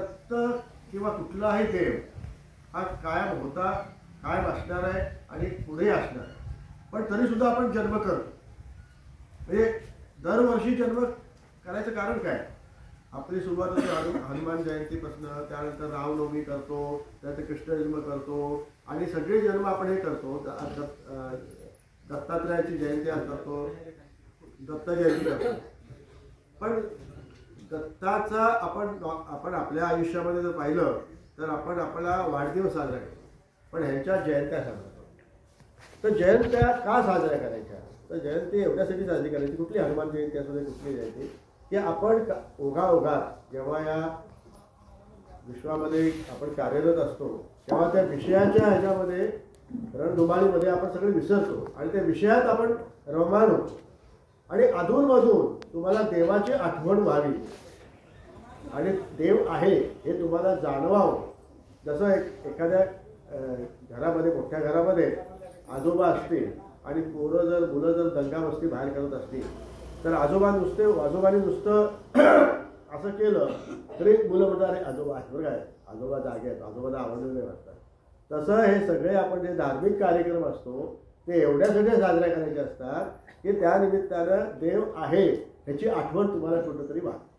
दत्त किंवा कुठलाही देव हा कायम होता, कायम असणार आहे आणि पुढे असणार आहे. पण तरी सुद्धा आपण जन्म करतो. म्हणजे दरवर्षी जन्म करायचं कारण काय? आपली सुरुवात होते हनुमान जयंतीपासून, त्यानंतर रामनवमी करतो, त्यानंतर कृष्ण जन्म करतो आणि सगळे जन्म आपण हे करतो. दत्तात्रयाची जयंती करतो, दत्त जयंती करतो. पण दत्ताचा आपण आपल्या आयुष्यामध्ये जर पाहिलं तर आपण आपला वाढदिवस साजरा करतो, पण ह्यांच्या जयंत्या साजरा करतो. तर जयंत्या का साजऱ्या करायच्या? तर जयंती एवढ्यासाठी साजरी करायची, कुठली हनुमान जयंती असू दे, कुठली जयंती, की आपण ओघाओघात जेव्हा या विश्वामध्ये आपण कार्यरत असतो तेव्हा त्या विषयाच्या ह्याच्यामध्ये रणधुमाळीमध्ये आपण सगळे विसरतो आणि त्या विषयात आपण रममाण होतो. आणि अधूनमधून तुम्हाला देवाची आठवण व्हावी आणि देव आहे हे तुम्हाला जाणवावं. जसं एखाद्या घरामध्ये, मोठ्या घरामध्ये आजोबा असतील आणि मुलं जर दंगामस्ती बाहेर करत असतील तर आजोबाने नुसतं असं केलं तरी मुलं म्हणतात, अरे आजोबा आहेत बरं काय, आजोबा जागे आहेत, आजोबाला आवडलेले वाटतात. तसं हे सगळे आपण जे धार्मिक कार्यक्रम असतो ते एवढ्यासाठी साजऱ्या करायचे असतात की त्यानिमित्तानं देव आहे ह्याची आठवण तुम्हाला कुठंतरी वाटते.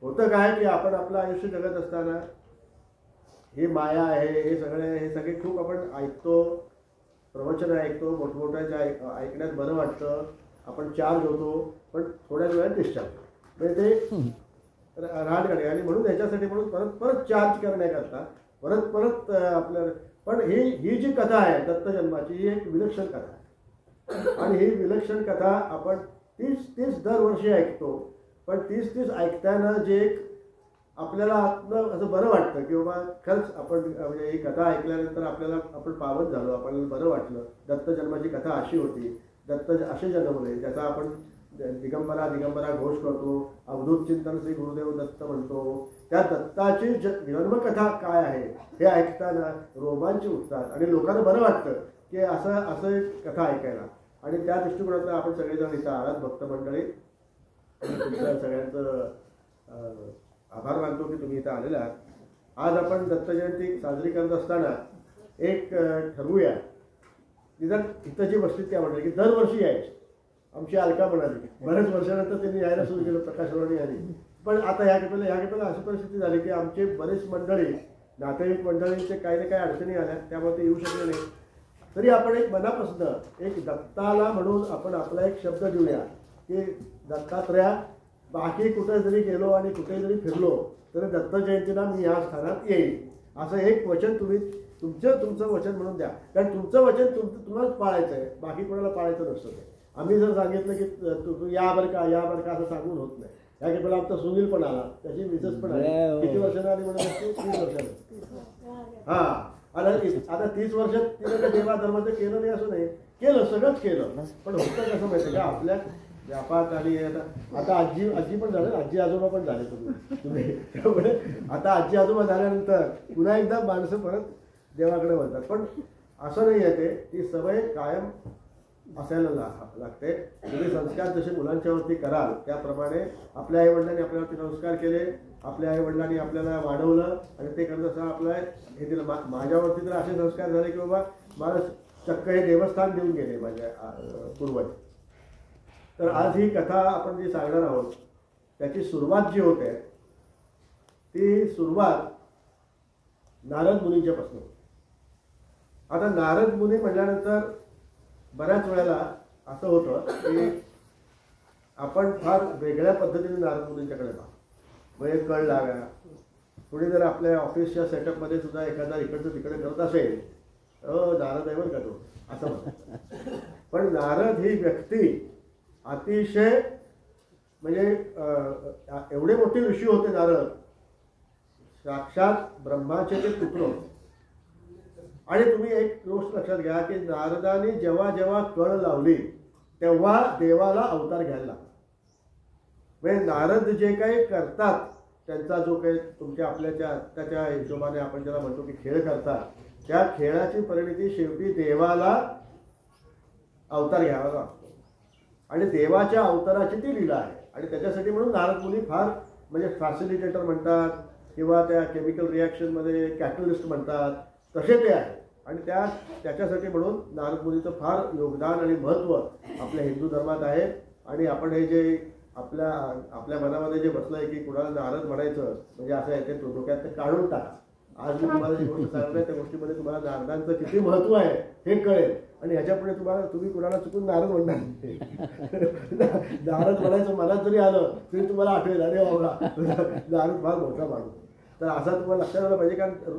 होतं काय की आपण आपलं आयुष्य जगत असताना ही माया आहे, हे सगळे खूप आपण ऐकतो, प्रवचन ऐकतो, मोठमोठ्याच्या ऐकण्यात बरं वाटतं, आपण चार्ज होतो, पण थोड्याच वेळात डिस्चार्ज म्हणजे ते राहण करणे. आणि म्हणून याच्यासाठी परत परत चार्ज करण्याकरता परत आपल्या. पण ही जी कथा आहे दत्त जन्माची, ही एक विलक्षण कथा आहे आणि ही विलक्षण कथा आपण 30 दरवर्षी ऐकतो. पण 30 ऐकताना जे आपल्याला असं बरं वाटतं की बाबा खरंच आपण म्हणजे ही कथा ऐकल्यानंतर आपण पावन झालो, आपल्याला बरं वाटलं. दत्त जन्माची कथा अशी होती, दत्त असे जन्मले, ज्याचा आपण दिगंबरा घोष करतो, अवधूत चिंतन श्री गुरुदेव दत्त म्हणतो. त्या दत्ताची जन्मकथा काय आहे हे ऐकताना रोमांच उठतात आणि लोकांना बरं वाटतं की असं कथा ऐकायला. आणि त्या दृष्टिकोनातून आपण सगळेजण इथं आलात भक्त मंडळी, तुमच्या सगळ्यांचं आभार मानतो की तुम्ही इथं आलेला आहात. आज आपण दत्त जयंती साजरी करत असताना एक ठरवूया, निदान इथं जी बसली त्या म्हटलं की दरवर्षी यायची. आमची अलका म्हणाली, बऱ्याच वर्षानंतर त्यांनी यायला सुरू केलं, प्रकाशवाणी आली. पण आता ह्या केपेला अशी परिस्थिती झाली की आमचे बरेच मंडळी, नातेवाईक मंडळींचे काही ना काही अडचणी आल्या, त्यामुळे ते येऊ शकले नाही. तरी आपण एक मनापासून एक दत्ताला म्हणून आपण आपला एक शब्द देऊया की दत्तात्रया, बाकी कुठे जरी गेलो आणि कुठे जरी फिरलो तरी दत्त जयंतीला मी या स्थानात येईल, असं एक वचन तुम्ही तुमचं वचन म्हणून द्या. कारण तुमचं वचन तुम्हालाच पाळायचं आहे, बाकी कोणाला पाळायचं नसतं. ते आम्ही जर सांगितलं की तू या बरं का असं सांगून होत नाही. या केपेला आमचा सुनील पण आला, त्याची मिसेस पण आली. किती वर्षांना आली म्हणून 30 वर्षांना. आता 30 वर्षात तिने देवा धर्माचं केलं नाही असं नाही, केलं, सगळंच केलं. पण होतं कसं माहिती का, आपल्या व्यापारात आली. आता आजी पण झाले, आजी आजोबा पण झाले तुम्ही. त्यामुळे आता आजी आजोबा झाल्यानंतर पुन्हा एकदा माणसं परत देवाकडे वळतात. पण असं नाही आहे, ते ती सवय कायम असायला लागते. तुम्ही संस्कार जसे मुलांच्यावरती कराल त्याप्रमाणे आपल्या आईवडिलांनी आपल्यावरती संस्कार केले, आपल्या आईवडिलांनी आपल्याला वाढवलं आणि ते करत असताना आपल्याला हे दिलं. माझ्यावरती तर असे संस्कार झाले की बाबा मला चक्क हे देवस्थान देऊन गेले माझ्या पूर्वज. तर आज ही कथा आपण जी सांगणार आहोत त्याची सुरुवात जी होते ती सुरुवात नारद मुनींच्यापासून. आता नारद मुनी म्हटल्यानंतर बऱ्याच वेळेला असं होतं की आपण फार वेगळ्या पद्धतीने नारद मुनींच्याकडे पाहतो. म्हणजे कळ लागा, थोडी जर आपल्या ऑफिसच्या सेटअपमध्ये सुद्धा एखादा इकडचं तिकडे करत असेल नारद आहे बरं का तो, असं म्हणतात. पण नारद ही व्यक्ती अतिशय म्हणजे एवढे मोठे ऋषी होते नारद, साक्षात ब्रह्माचे ते पुत्र होते. आणि तुम्ही एक गोष्ट लक्षात घ्या की नारदाने जेव्हा जेव्हा कळ लावली तेव्हा देवाला अवतार घ्यायला लागला. म्हणजे नारद जे काही करतात त्यांचा जो काही तुमच्या आपल्याच्या त्याच्या हिशोबाने आपण ज्याला म्हणतो की खेळ करतात, त्या खेळाची परिणिती शेवटी देवाला अवतार घ्यावा लागतो आणि देवाच्या अवताराची ती लीला आहे. आणि त्याच्यासाठी म्हणून नारद मुनी फार म्हणजे फॅसिलिटेटर म्हणतात किंवा त्या केमिकल रिॲक्शनमध्ये कॅटलिस्ट म्हणतात तसे ते आहे. आणि त्याच्यासाठी म्हणून नारद मुनीचं फार योगदान आणि महत्त्व आपल्या हिंदू धर्मात आहे. आणि आपण हे जे आपल्या मनामध्ये जे बसलं आहे की कुणाला नारद म्हणायचं म्हणजे असं आहे ते डोक्यात ते काढून टाका. आज मी तुम्हाला जी गोष्ट सांगते त्या गोष्टीमध्ये तुम्हाला नारदांचं किती महत्त्व आहे हे कळेल. आणि ह्याच्यापुढे तुम्ही कुणाला चुकून नारद म्हणणार नाही. नारद म्हणायचं मनात जरी आलं तरी तुम्हाला आठवेल अरे बाबा नारद फार मोठा माणूस. तर असा तुम्हाला लक्षात आलं पाहिजे. कारण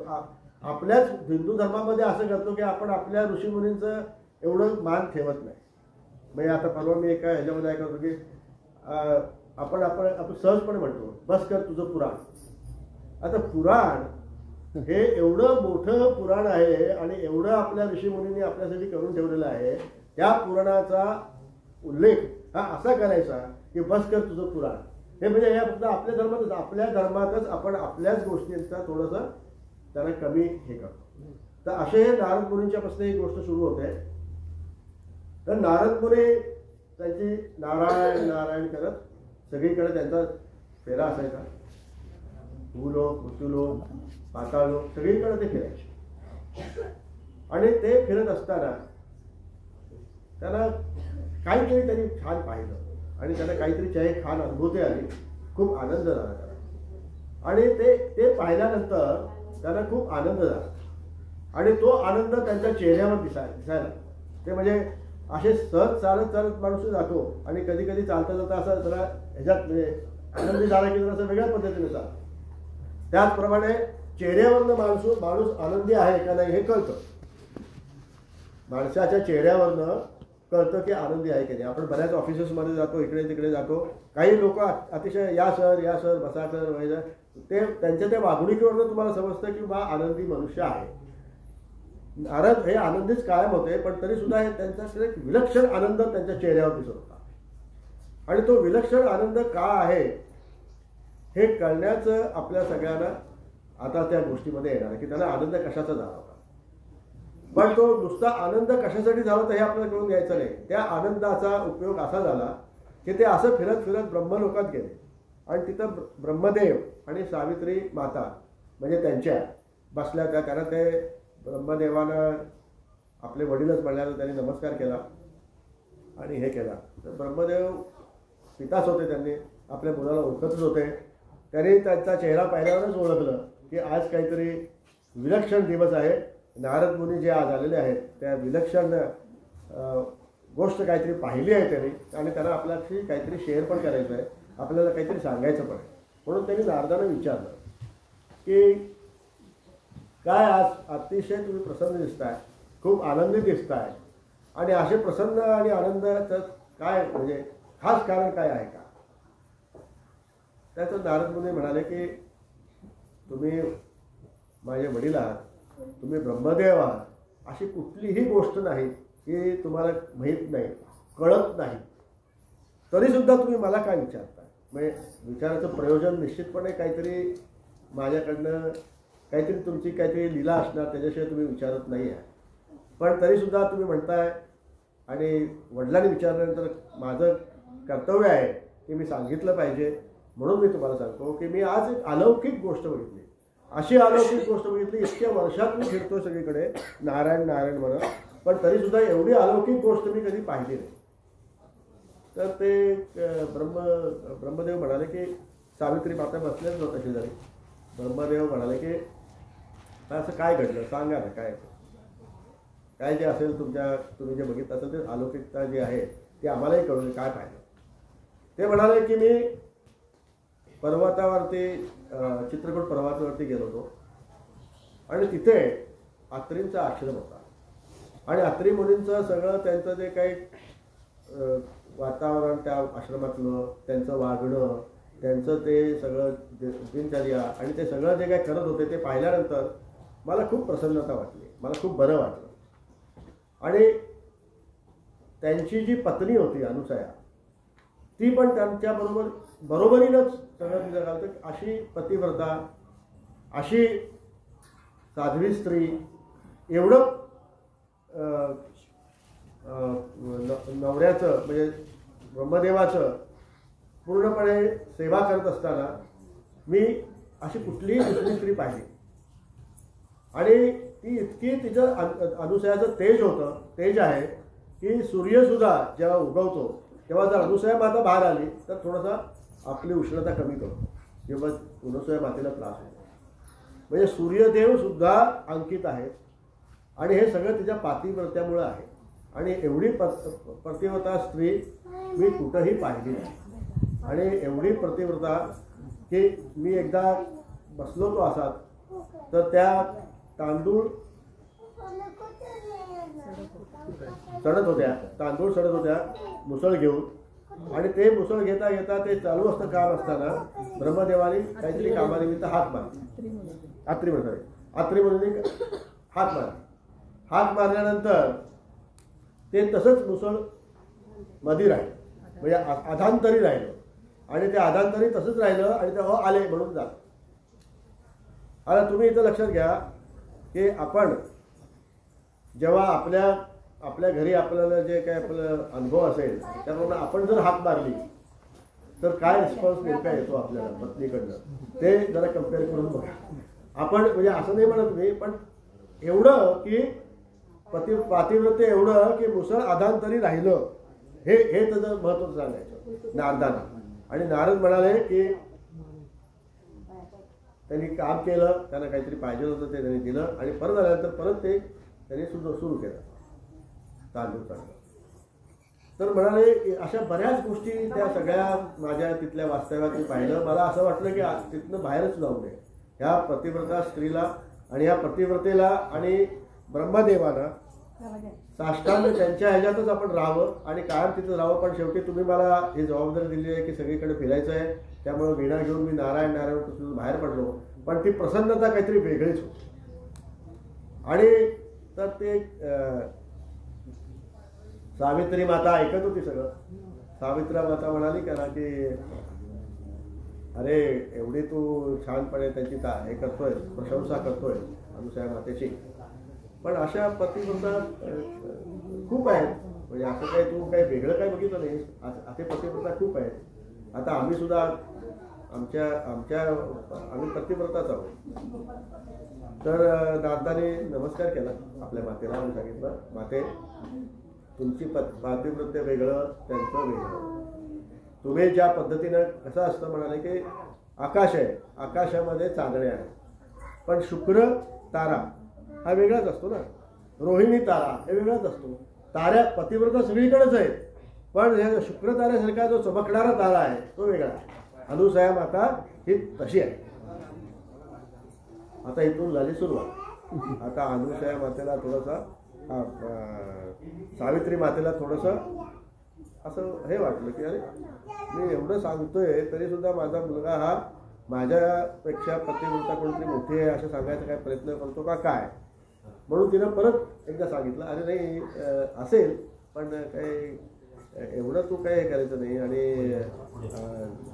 आपल्याच हिंदू धर्मामध्ये असं करतो की आपण आपल्या ऋषीमुनींचं एवढं मान ठेवत नाही. म्हणजे आता परवा मी एका ह्याच्यामध्ये ऐकत होतो की आपण सहजपणे म्हणतो बस कर तुझं पुराण. आता पुराण हे एवढं मोठं पुराण आहे आणि एवढं आपल्या ऋषीमुनींनी आपल्यासाठी करून ठेवलेलं आहे. त्या पुराणाचा उल्लेख हा असा करायचा की बस कर तुझं पुराण. हे म्हणजे या फक्त आपल्या धर्मातच आपण आपल्याच गोष्टींचा थोडंसं त्यांना कमी हे करतो. तर असे हे नारद मुनींच्यापासून ही गोष्ट सुरू होते. तर नारद मुनी त्यांची नारायण नारायण करत सगळीकडे त्यांचा फेरा असायचा. भूलोक मृत्यूलोक पाताळलोक सगळीकडे ते फिरायचे. आणि ते फिरत असताना त्यांना काहीतरी त्यांनी छान पाहिलं आणि त्यांना काहीतरी छान अनुभूती आली. खूप आनंद झाला त्याला. आणि ते पाहिल्यानंतर त्यांना खूप आनंद झाला. आणि तो आनंद त्यांच्या चेहऱ्यावर दिसायला. ते म्हणजे असे सहज चालत माणूस जातो आणि कधी कधी चालता चालता असं जरा ह्याच्यात म्हणजे आनंदी झाला की जरा असं वेगळ्या पद्धतीने चालतो. त्याचप्रमाणे चेहऱ्यावरनं माणूस आनंदी आहे का नाही हे कळतं. माणसाच्या चेहऱ्यावरनं कळतं की आनंदी आहे की नाही. आपण बऱ्याच ऑफिसेसमध्ये जातो, इकडे तिकडे जातो. काही लोक अतिशय या सर बसा सर ते त्यांच्या त्या वागणुकीवरनं तुम्हाला समजतं की बा आनंदी मनुष्य आहे. नारद हे आनंदीच कायम होते पण तरी सुद्धा त्यांचा एक विलक्षण आनंद त्यांच्या चेहऱ्यावर दिसत होता. आणि तो विलक्षण आनंद का आहे हे कळण्याचं आपल्या सगळ्यांना आता त्या गोष्टीमध्ये येणार आहे की त्यांना आनंद कशाचा झाला होता. पण तो नुसता आनंद कशासाठी झाला होता हे आपल्याला कळून घ्यायचं नाही. त्या आनंदाचा उपयोग असा झाला की ते असं फिरत फिरत ब्रह्मलोकात गेले. आणि तिथं ब्रह्मदेव आणि सावित्री माता म्हणजे त्यांच्या बसल्या त्या. कारण ते ब्रह्मदेवानं आपले वडीलच म्हणल्यानं त्यांनी नमस्कार केला आणि हे केला. तर ब्रह्मदेव पिताच होते. त्यांनी आपल्या मुलाला ओळखतच होते. त्यांनी त्यांचा चेहरा पाहिल्यावरच ओळखलं की आज काहीतरी विलक्षण दिवस आहे. नारद मुनी जे आज आलेले आहेत त्या विलक्षण गोष्ट काहीतरी पाहिली आहे त्यांनी आणि त्यांना आपल्याशी काहीतरी शेअर पण करायचं आहे, आपल्याला काहीतरी सांगायचं पण आहे. म्हणून त्यांनी नारदांना विचारलं की काय आज अतिशय तुम्ही प्रसन्न दिसताय, खूप आनंदी दिसताय आणि असे प्रसन्न आणि आनंदाचं काय म्हणजे खास कारण काय आहे का. त्याचं नारद मुनी म्हणाले की तुम्ही माझे वडील आहात, तुम्ही ब्रह्मदेव आहात, अशी कुठलीही गोष्ट नाही की तुम्हाला माहीत नाही, कळत नाही, तरीसुद्धा तुम्ही मला काय विचारता. म्हणजे विचाराचं प्रयोजन निश्चितपणे काहीतरी माझ्याकडनं काहीतरी तुमची काहीतरी लीला असणार त्याच्याशिवाय तुम्ही विचारत नाही आहे. पण तरीसुद्धा तुम्ही म्हणताय आणि वडिलांनी विचारल्यानंतर माझं कर्तव्य आहे की मी सांगितलं पाहिजे. म्हणून मी तुम्हाला सांगतो की मी आज एक अलौकिक गोष्ट बघितली. अशी अलौकिक गोष्ट बघितली. इतक्या वर्षात मी फिरतो सगळीकडे नारायण नारायण म्हणत, पण तरीसुद्धा एवढी अलौकिक गोष्ट मी कधी पाहिली नाही. तर ते ब्रह्मदेव म्हणाले की सावित्री माता बसल्याच नव्हत्या शेजारी. ब्रह्मदेव म्हणाले की असं काय घडलं सांगा ना, काय जे असेल तुम्ही जे बघितलं असेल ते अलौकिकता जी आहे ती आम्हालाही कळून काय पाहिलं. ते म्हणाले की मी पर्वतावरती चित्रकूट पर्वतावरती गेलो होतो आणि तिथे अत्रींचा आश्रम होता आणि अत्री मुनींचं सगळं त्यांचं जे काही वातावरण त्या आश्रमातलं त्यांचं वागणं त्यांचं ते सगळं दिनचर्या आणि ते सगळं जे काही करत होते ते पाहिल्यानंतर मला खूप प्रसन्नता वाटली, मला खूप बरं वाटलं. आणि त्यांची जी पत्नी होती अनुसया ती पण बरोबरीनंच सगळं तिथं घालतं. अशी पतिव्रता, अशी साध्वी स्त्री, एवढं नवऱ्याचं म्हणजे ब्रह्मदेवाचं पूर्णपणे सेवा करत असताना मी अशी कुठलीही दुसरी स्त्री पाहिली. आणि ती इतकी तिचं अनुसयाचं तेज आहे की सूर्यसुद्धा जेव्हा उगवतो तेव्हा जर अनुसया माता बाहेर आली तर थोडासा आपली उष्णता कमी करतो किंवा अनुसया मातेला त्रास होतो. म्हणजे सूर्यदेव सुद्धा अंकित आहेत आणि हे सगळं तिच्या पातिव्रत्यामुळं आहे. आणि एवढी प्रतिव्रता स्त्री मी कुठंही पाहिली नाही. आणि एवढी प्रतिव्रता की मी एकदा बसलो तो असाच तर त्या तांदूळ सडत होत्या मुसळ घेऊन. आणि ते मुसळ घेता घेता ते चालू असतं काम असताना ब्रह्मदेवाने काहीतरी कामानिमित्त हात मारली. हात मारल्यानंतर ते तसंच मुसळ मध्ये राहिलं, म्हणजे अधांतरी राहिलं. आणि ते अधांतरी तसंच राहिलं आणि ते आले म्हणून जात. आता तुम्ही इथं लक्षात घ्या की आपण जेव्हा आपल्या घरी आपल्याला जे काही आपलं अनुभव असेल त्याप्रमाणे आपण जर हाक मारली तर काय रिस्पॉन्स नेमका येतो आपल्याला पत्नीकडनं ते जरा कम्पेअर करून बघा. आपण म्हणजे असं नाही म्हणत मी, पण एवढं की पातिव्रत्य एवढं की मुसळ अधांतरी राहिलं हे त्याचं महत्त्व सांगायचं नारदांना. आणि नारद म्हणाले की त्यांनी काम केलं, त्यांना काहीतरी पाहिजे होतं ते त्यांनी दिलं आणि परत आल्यानंतर परत ते त्यांनी सुरू केलं तांदूळ काढलं. तर म्हणाले अशा बऱ्याच गोष्टी त्या सगळ्या माझ्या तिथल्या वास्तव्यात मी पाहिलं. मला असं वाटलं की तिथनं बाहेरच जाऊ नये. ह्या प्रतिव्रता स्त्रीला आणि ह्या प्रतिव्रतेला आणि ब्रह्मदेवाला साष्टांग त्यांच्या ह्याच्यातच आपण राहावं आणि कायम तिथं राहावं. पण शेवटी तुम्ही मला ही जबाबदारी दिली आहे की सगळीकडे फिरायचं आहे, त्यामुळे वीणा घेऊन मी नारायण तिथून बाहेर पडलो. पण ती प्रसन्नता काहीतरी वेगळीच होती. आणि तर ते सावित्री माता ऐकत होती सगळं. सावित्री माता म्हणाली का ना की अरे एवढी तू छानपणे त्यांची हे करतोय, प्रशंसा करतोय अनुसया मातेची. पण अशा प्रतिव्रता खूप आहेत. म्हणजे असं काही तू काही वेगळं काही बघितलं नाही, असे प्रतिव्रता खूप आहेत. आता आम्ही सुद्धा आम्ही प्रतिव्रताच आहोत. तर नारदाने नमस्कार केला आपल्या मातेला आणि सांगितलं माते तुमची पातिव्रत्य वेगळं त्यांचं वेगळं. तुम्ही ज्या पद्धतीनं कसं असतं म्हणाले की आकाश आहे, आकाशामध्ये चांदणे आहे, पण शुक्र तारा हा वेगळाच असतो ना, रोहिणी तारा हे वेगळाच असतो. ताऱ्या पतिव्रता सगळीकडेच आहेत, पण शुक्र ताऱ्यासारखा जो चमकणारा तारा आहे तो वेगळा आहे. अनुसया माता ही तशी आहे. आता इथून झाली सुरुवात. आता अनुसया मातेला थोडंसं सावित्री मातेला थोडंसं असं हे वाटलं की अरे मी एवढं सांगतोय तरी सुद्धा माझा मुलगा हा माझ्यापेक्षा पतिव्रता कोणतरी मोठी आहे असं सांगायचा काय प्रयत्न करतो का काय. म्हणून तिनं परत एकदा सांगितलं अरे नाही असेल पण काही एवढं तू काही करायचं नाही. आणि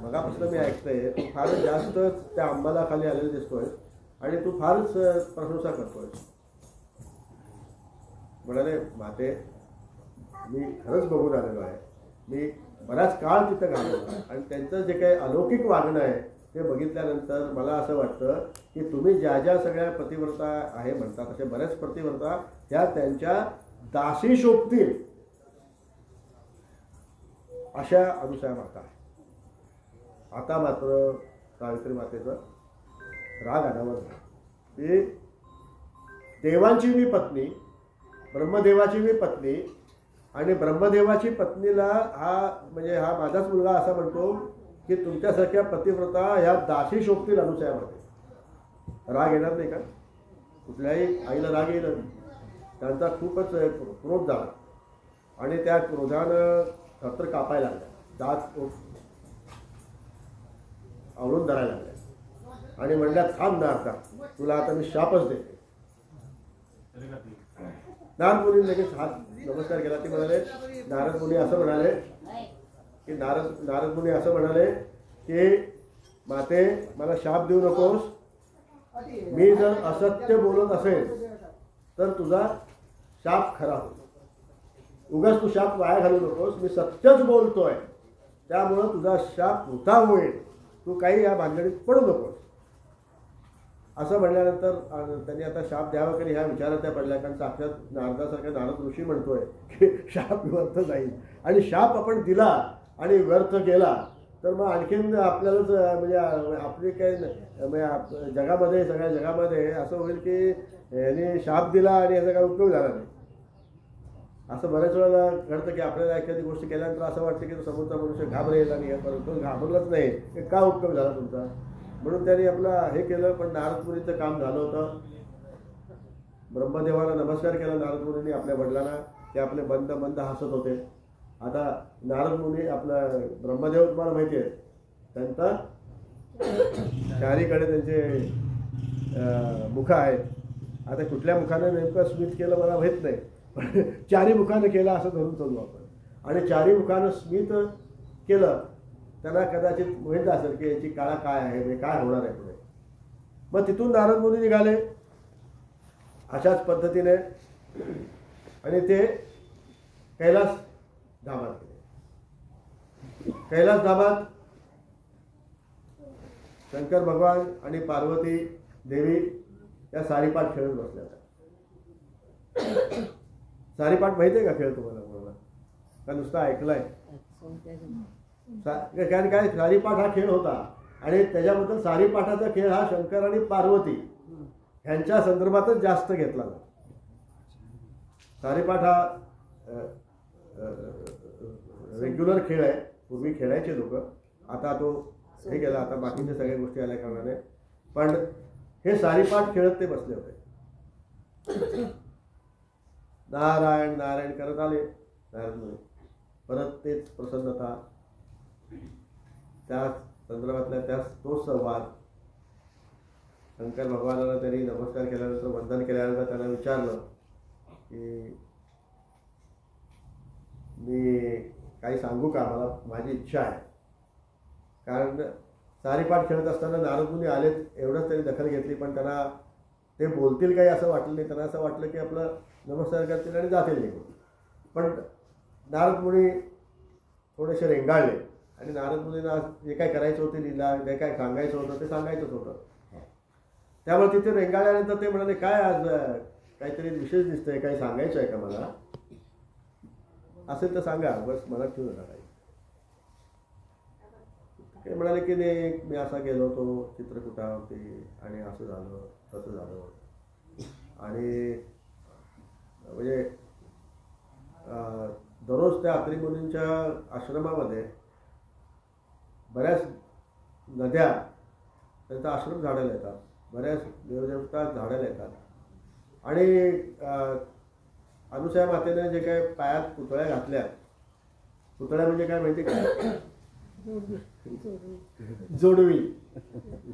मगापासून मी ऐकतोय तू फारच जास्त त्या अंबाला खाली आलेला दिसतोय आणि तू फारच प्रशंसा करतोय. म्हणाले माते मी खरंच बघून आलेलो आहे, मी बराच काळ तिथं घालवला आहे आणि त्यांचं जे काही अलौकिक वागणं आहे ते बघितल्यानंतर मला असं वाटतं की तुम्ही ज्या ज्या सगळ्या प्रतिव्रता आहे म्हणतात अशा बऱ्याच प्रतिव्रता त्या त्यांच्या दासी शोभतील अशा अनुसया माता आहे. आता मात्र सावित्री मातेचा राग आणावा की देवांची मी पत्नी, ब्रह्मदेवाची मी पत्नी आणि ब्रह्मदेवाची पत्नीला हा माझाच मुलगा असा म्हणतो की तुमच्यासारख्या पतिव्रता ह्या दासी शोभतील अनुसयामध्ये. राग येणार नाही का? कुठल्याही आईला राग येईल. त्यांचा खूपच क्रोध झाला आणि त्या क्रोधानं छत्र कापायला लागल्या, दात आवळून धरायला लागल्या आणि म्हणल्या थांब नारदा तुला आता मी शापच देते. नारद मुनी लगेच हात नमस्कार केला. ते म्हणाले नारद मुनी असं म्हणाले की माते मला शाप देऊ नकोस. मी जर असत्य बोलत असेल तर तुझा शाप खरा होईल. उगाच तू शाप वाया घालू नकोस. मी सत्यच बोलतोय त्यामुळं तुझा शाप वृथा होईल. तू काही या भानगडीत पडू नकोस. असं म्हणल्यानंतर त्यांनी आता शाप द्यावा की ह्या विचारात त्या पडल्या, कारण साक्षात नारदासारखा नारद ऋषी म्हणतोय की शाप व्यर्थ जाईल, आणि शाप आपण दिला आणि व्यर्थ गेला तर मग आणखीन आपल्यालाच म्हणजे आपली काय म्हणजे जगामध्ये सगळ्या जगामध्ये असं होईल की यांनी शाप दिला आणि याचा काय उपयोग झाला नाही. असं बऱ्याच वेळेला घडतं की आपल्याला एखादी गोष्ट केल्यानंतर असं वाटतं की समोरचा मनुष्य घाबरेल आणि हे परत तो घाबरलाच नाही, की का उपयोग झाला तुमचा. म्हणून त्यांनी आपला हे केलं. पण नारद मुनीचं काम झालं होतं. ब्रह्मदेवाला नमस्कार केला नारद मुनींनी आपल्या वडिलांना. ते आपले बंद बंद हसत होते. आता नारद मुनी आपला ब्रह्मदेव तुम्हाला माहिती आहे, त्यांचा चारीकडे त्यांचे मुख आहेत. आता कुठल्या मुखाने नेमकं स्मित केलं मला माहीत नाही, पण चारी मुखानं केलं असं धरून चालू आपण. आणि चारी मुखानं स्मित केलं. त्यांना कदाचित माहीत असेल की याची काळा काय आहे, म्हणजे काय होणार आहे पुढे. मग तिथून नारद मुनी निघाले अशाच पद्धतीने आणि ते कैलास धामात गेले. कैलास धामात शंकर भगवान आणि पार्वती देवी या सारीपाट खेळत बसल्या होत्या. सारीपाट माहिती आहे का खेळ तुम्हाला कोणाला, का नुसता ऐकलाय? कारण काय सारीपाट हा खेळ होता आणि त्याच्याबद्दल सारीपाठाचा खेळ हा शंकर आणि पार्वती ह्यांच्या संदर्भातच जास्त घेतला जातो. सारीपाठ हा रेग्युलर खेळ आहे. पूर्वी खेळायचे लोक, आता तो हे गेला, आता बाकीच्या सगळ्या गोष्टी आल्या कारणाने. पण हे सारीपाठ खेळत ते बसले होते. नारायण नारायण करत आले नारद मुनी. परत तेच प्रसन्नता, त्या संदर्भातल्या त्याच तोच संवाद. शंकर भगवानाला त्यांनी नमस्कार केल्यानंतर, वंदन केल्यानंतर त्यांना विचारलं की मी काही सांगू का, मला माझी इच्छा आहे. कारण सारीपाठ खेळत असताना नारद मुनी आलेत एवढंच त्यांनी दखल घेतली, पण त्यांना ते बोलतील काही असं वाटलं नाही. त्यांना असं वाटलं की आपलं नमस्कार करतील आणि जातील निघून. पण नारद मुनी थोडेसे रेंगाळले आणि नारद मुनींना जे काय करायचं होते लीला, जे काय सांगायचं होतं ते सांगायचंच होतं. त्यामुळे तिथे रेंगाळल्यानंतर ते म्हणाले, काय आज काहीतरी विशेष दिसतंय, काही सांगायचं आहे का मला? असेल तर सांगा, बस मनात ठेवू नका काही. ते म्हणाले की नाही, मी असा गेलो होतो चित्रकूटावरती आणि असं झालं तसं झालं. आणि म्हणजे दररोज त्या अत्री मुनींच्या आश्रमामध्ये बऱ्याच नद्या त्यांचा आश्रम झाडायला येतात, बऱ्याच देवदेवता झाडायला येतात. आणि अनुसया मातेने जे काय पायात पुतळ्या घातल्या, पुतळ्या म्हणजे काय माहिती का?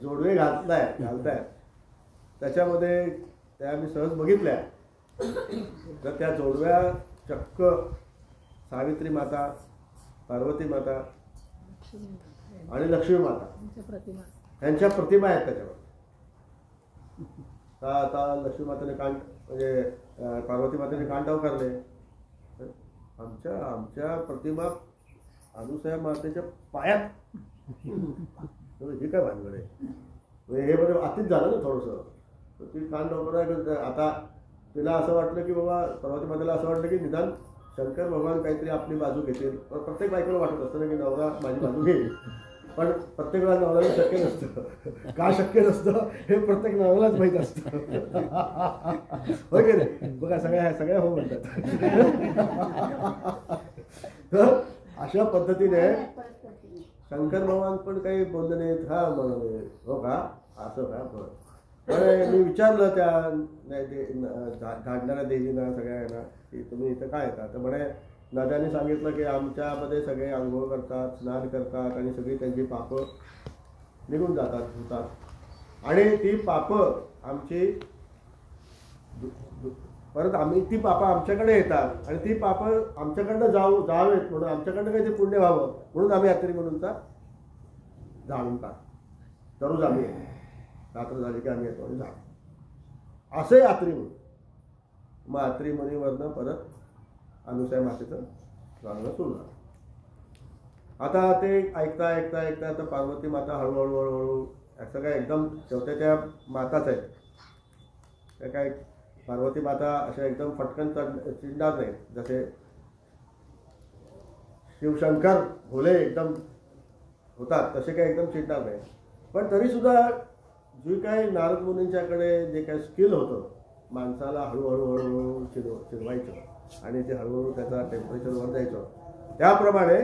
जोडवे घालतायत. त्याच्यामध्ये त्या मी सहज बघितल्या तर त्या जोडव्या चक्क सावित्री माता, पार्वती माता आणि लक्ष्मी माता यांच्या प्रतिमा आहेत त्याच्यावर. आता लक्ष्मी मातेने कांड म्हणजे पार्वती मातेने कांड अवकारले. आमच्या प्रतिमा अनुसया मातेच्या पायात, हे काय भानगड आहे? हे बरं अतिच झालं ना थोडंसं. ती कांड अवकार. आता तिला असं वाटलं की बाबा, पार्वती मातेला असं वाटलं की निदान शंकर भगवान काहीतरी आपली बाजू घेतील. पण प्रत्येक बायकोला वाटत असतं ना की नवरा माझी बाजू घेईल. पण प्रत्येक वेळा नवऱ्याला शक्य नसतं. का शक्य नसतं हे प्रत्येक नवऱ्यालाच माहीत असतं. होय की नाही? बघा सगळ्या हो म्हणतात. तर अशा पद्धतीने शंकर भगवान पण काही बोलले नाहीत. हा म्हणाले, हो का, असं का? पण मी विचारलं त्या झाडणाऱ्या देवींना सगळ्यांना की तुम्ही इथं काय येतात? तर म्हणे नद्याने सांगितलं की आमच्यामध्ये सगळे आंघोळ करतात, स्नान करतात आणि सगळी त्यांची पापं निघून जातात. आणि ती पापं आमची परत ती पापं आमच्याकडे येतात आणि ती पापं आमच्याकडनं जावेत म्हणून, आमच्याकडनं काही ते पुण्य व्हावं म्हणून आम्ही यात्री म्हणूनचा जाणून टाक दररोज आम्ही येतो. रात्र झाली की आम्ही येतो आणि जातो. असे यात्री म्हणून. मग यात्री मुनीवरनं परत अनुसया मातेचं जाणं सुरू झालं. आता ते ऐकता आता पार्वती माता हळूहळू असं काय एकदम शेवटी त्या माताच आहेत, त्या काय पार्वती माता अशा एकदम फटकन चिडणार नाही, जसे शिवशंकर भोले एकदम होतात तसे काय एकदम चिडणार नाही. पण तरीसुद्धा जे काय नारद मुनींच्याकडे जे काय स्किल होतं माणसाला हळूहळू हळूहळू चिडवायचं आणि ते हळूहळू त्याचा टेम्परेचर वर द्यायचं, त्याप्रमाणे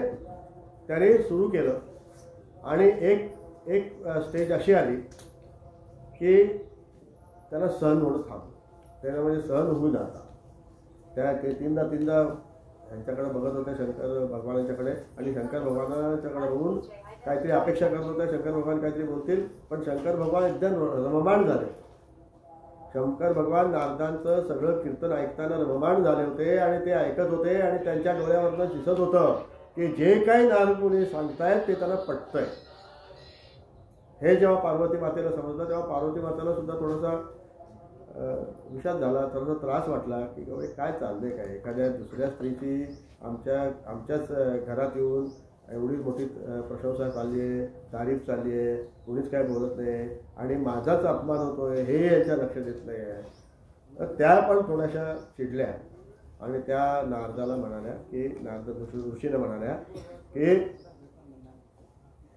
त्याने सुरू केलं. आणि एक स्टेज अशी आली की त्याला सहन होणं थांबलं. त्याला म्हणजे सहन होऊ जाता त्या ते तीनदा ह्यांच्याकडे बघत होते शंकर भगवानांच्याकडे, आणि शंकर भगवानाच्याकडे बघून काहीतरी अपेक्षा करत होत्या शंकर भगवान काहीतरी बोलतील. पण शंकर भगवान एकदम रममाण झाले. शंकर भगवान नारदांचं सगळं कीर्तन ऐकताना रममाण झाले होते आणि ते ऐकत होते आणि त्यांच्या डोळ्यावरनं दिसत होतं की जे काही नारद मुनी सांगतायत ते त्यांना पटतंय. हे जेव्हा पार्वती मातेला समजलं तेव्हा पार्वती मातेला सुद्धा थोडासा विषाद झाला, थोडासा त्रास वाटला की काय चाललंय काय, एखाद्या दुसऱ्या स्त्रीची आमच्याच घरात येऊन एवढी मोठी प्रशंसा चालली आहे, तारीफ चालली आहे, कोणीच काय बोलत नाही आणि माझाच अपमान होतोय हे यांच्या लक्षात येत नाही आहे. तर त्या पण थोड्याशा चिडल्या आणि त्या नारदाला म्हणाल्या की नारद ऋषीने म्हणाल्या की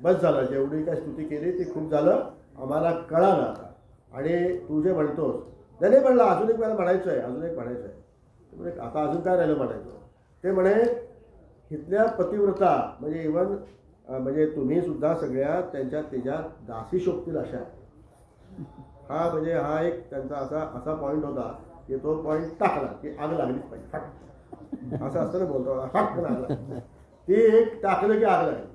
बस झालं, जेवढी काय स्तुती केली ती खूप झालं, आम्हाला कळालं आता. आणि तू जे म्हणतोस नाही म्हणलं अजून एक मला म्हणायचं आहे, अजून एक म्हणायचं आहे. म्हणजे आता अजून काय राहिलं म्हणायचं, ते म्हणे इथल्या पतिव्रता म्हणजे इव्हन म्हणजे तुम्ही सुद्धा सगळ्या त्याच्या दासी शोभतील अशा. हा म्हणजे हा एक त्यांचा असा पॉईंट होता की तो पॉईंट टाकला की आग लागलीच पाहिजे, असं असतं ना बोलतो हट लागला, ती एक टाकलं की आग लागली.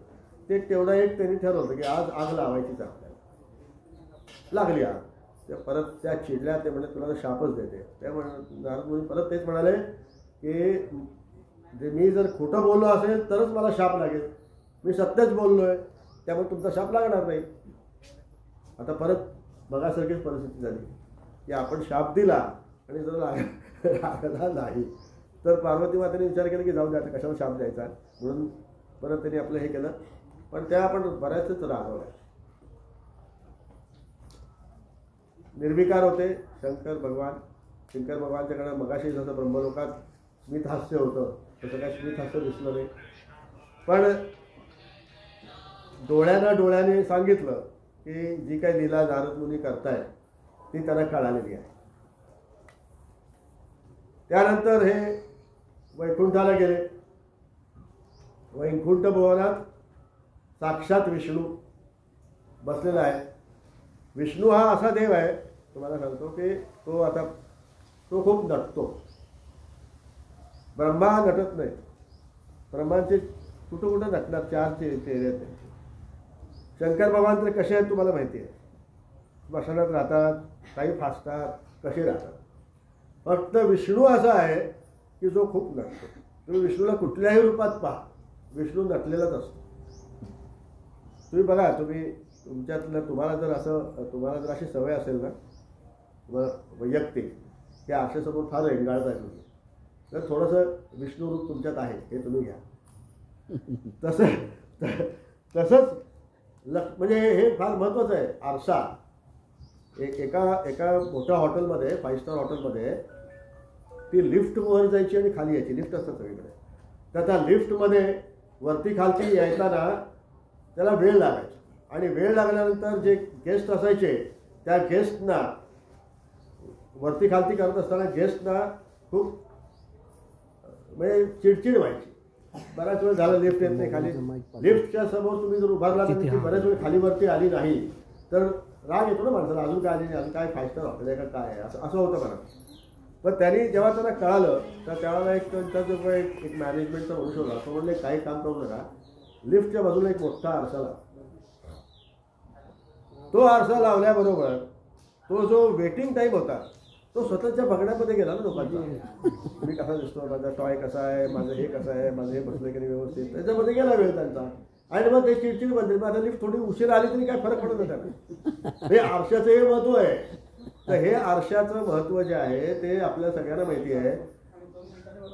ते तेवढं एक त्यांनी ठरवलं की आज आग लावायचीच आपल्याला. लागली आग. ते परत त्या चिडल्या, ते म्हणजे तुला शापच देते. त्यामुळे नारद मुनी परत तेच म्हणाले की जे मी जर खोटं बोललो असेल तरच मला शाप लागेल, मी सत्यच बोललोय त्यामुळे तुमचा शाप लागणार नाही. आता परत बघासारखीच परिस्थिती झाली की आपण शाप दिला आणि जर लागला नाही तर पार्वती मातेने विचार केला की जाऊ दे आता कशाला शाप द्यायचा, म्हणून परत त्यांनी आपलं हे केलं. पण त्या आपण बऱ्याचच रागवल्या. निर्विकार होते शंकर भगवानच्याकडे मगाशी जसं ब्रह्मलोकात स्मित हास्य होतं तसं काय स्मित हास्य दिसलं नाही. पण डोळ्याने सांगितलं की जी काही लीला नारद मुनी करतायत ती त्यांना कळालेली आहे. त्यानंतर हे वैकुंठाला गेले. वैकुंठ भवनात साक्षात विष्णू बसलेला आहे. विष्णू हा असा देव आहे तुम्हाला सांगतो की तो खूप नटतो. ब्रह्मा नटत नाही. ब्रह्मांचे कुठं नटणार, 4 चेहरे आहेत. शंकर भगवान तर कसे आहेत तुम्हाला माहिती आहे, बसण्यात राहतात, काही फासतात, कसे राहतात. फक्त विष्णू असा आहे की जो खूप नटतो. तुम्ही विष्णूला कुठल्याही रूपात पहा, विष्णू नटलेलाच असतो. तुम्ही बघा, तुम्हाला जर अशी सवय असेल ना तुम्हाला वैयक्तिक की आरशासमोर फार रेंगाळत आहे तुम्ही, तर थोडंसं विष्णू रूप तुमच्यात आहे हे तुम्ही घ्या. तसंच म्हणजे हे फार महत्त्वाचं आहे. आरसा एका मोठ्या हॉटेलमध्ये, 5 स्टार हॉटेलमध्ये ती लिफ्ट वर जायची आणि खाली यायची. लिफ्ट असतात सगळीकडे. तर त्या लिफ्टमध्ये वरती खालती यायताना त्याला वेळ लागायचा आणि वेळ लागल्यानंतर जे गेस्ट असायचे त्या गेस्टना वरती खालती करत असताना गेस्टना खूप म्हणजे चिडचिड व्हायची. बराच वेळ झाला लिफ्ट येत नाही खाली. लिफ्टच्या समोर तुम्ही जर उभारला तर बऱ्याच वेळ खाली वरती आली नाही तर राग येतो ना माणसाला, अजून काय आली नाही, अजून काय 5 स्टार हॉटेल आहे का काय आहे, असं होतं मला. पण त्यांनी जेव्हा त्यांना कळालं तर त्यावेळेला त्यांचा जो एक मॅनेजमेंटचा मनुष्य होता तो म्हणले काही काम करू नका, लिफ्टच्या बाजूला एक मोठा आरसा लावा. तो आरसा लावल्याबरोबर तो जो वेटिंग टाईम होता तो स्वतःच्या बघण्यामध्ये गेला ना लोकांचा. मी कसा दिसतो, माझा टॉय कसा आहे, माझं हे कसं आहे, माझं हे बसलं की नाही व्यवस्थित, त्याच्यामध्ये गेला वेळ त्यांचा. आणि मग ते चिडचिड बनते. मग आता लिफ्ट थोडी उशीर आली तरी काय फरक पडत नाही. हे आरशाचं हे महत्व आहे. तर हे आरशाचं महत्व जे आहे ते आपल्या सगळ्यांना माहिती आहे.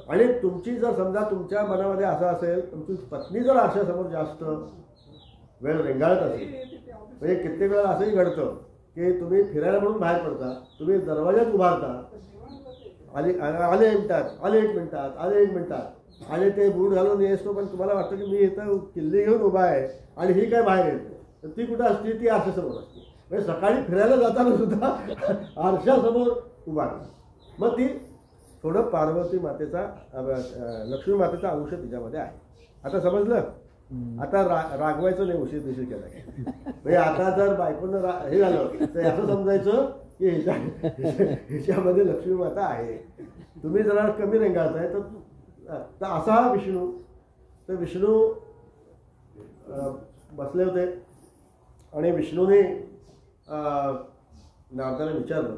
आणि तुमची जर समजा तुमच्या मनामध्ये असं असेल, तुमची पत्नी जर आरशासमोर जास्त वेळ रेंगाळत असेल म्हणजे कित्येक वेळा असंही घडतं की तुम्ही फिरायला म्हणून बाहेर पडता, तुम्ही दरवाजात उभारता, आले 1 मिनिटात आणि ते बूट घालून येतो, पण तुम्हाला वाटतं की मी इथं किल्ली घेऊन उभा आहे आणि ही काय बाहेर येते, तर ती कुठं असते, ती आरशासमोर असते. म्हणजे सकाळी फिरायला जाताना सुद्धा आरशासमोर उभा राहते. मग ती थोडं पार्वती मातेचा लक्ष्मी मातेचा अंश तिच्यामध्ये आहे. आता समजलं. आता रागवायचं नाही उशीर केला म्हणजे आता जर बायकोनं हे झालं तर असं समजायचं की ह्याच्यामध्ये लक्ष्मी माता आहे. तुम्ही जरा कमी रेंगाळताय तर असा हा विष्णू, तर विष्णू बसले होते आणि विष्णूने नारदाला विचारलं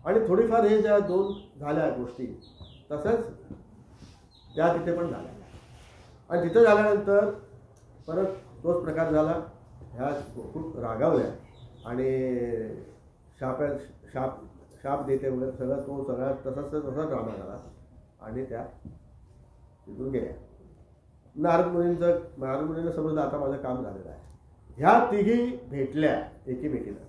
आणि थोडीफार हे ज्या 2 झाल्या गोष्टी तसंच त्या तिथे पण झाल्या. आणि तिथं झाल्यानंतर परत तोच प्रकार झाला. ह्या खूप रागावल्या आणि शाप देते वगैरे सगळा तसाच ड्रामा झाला आणि त्या तिथून गेल्या. नारद मुनींना समजलं आता माझं काम झालेलं आहे. ह्या तिघी भेटल्या एकीमेकीला.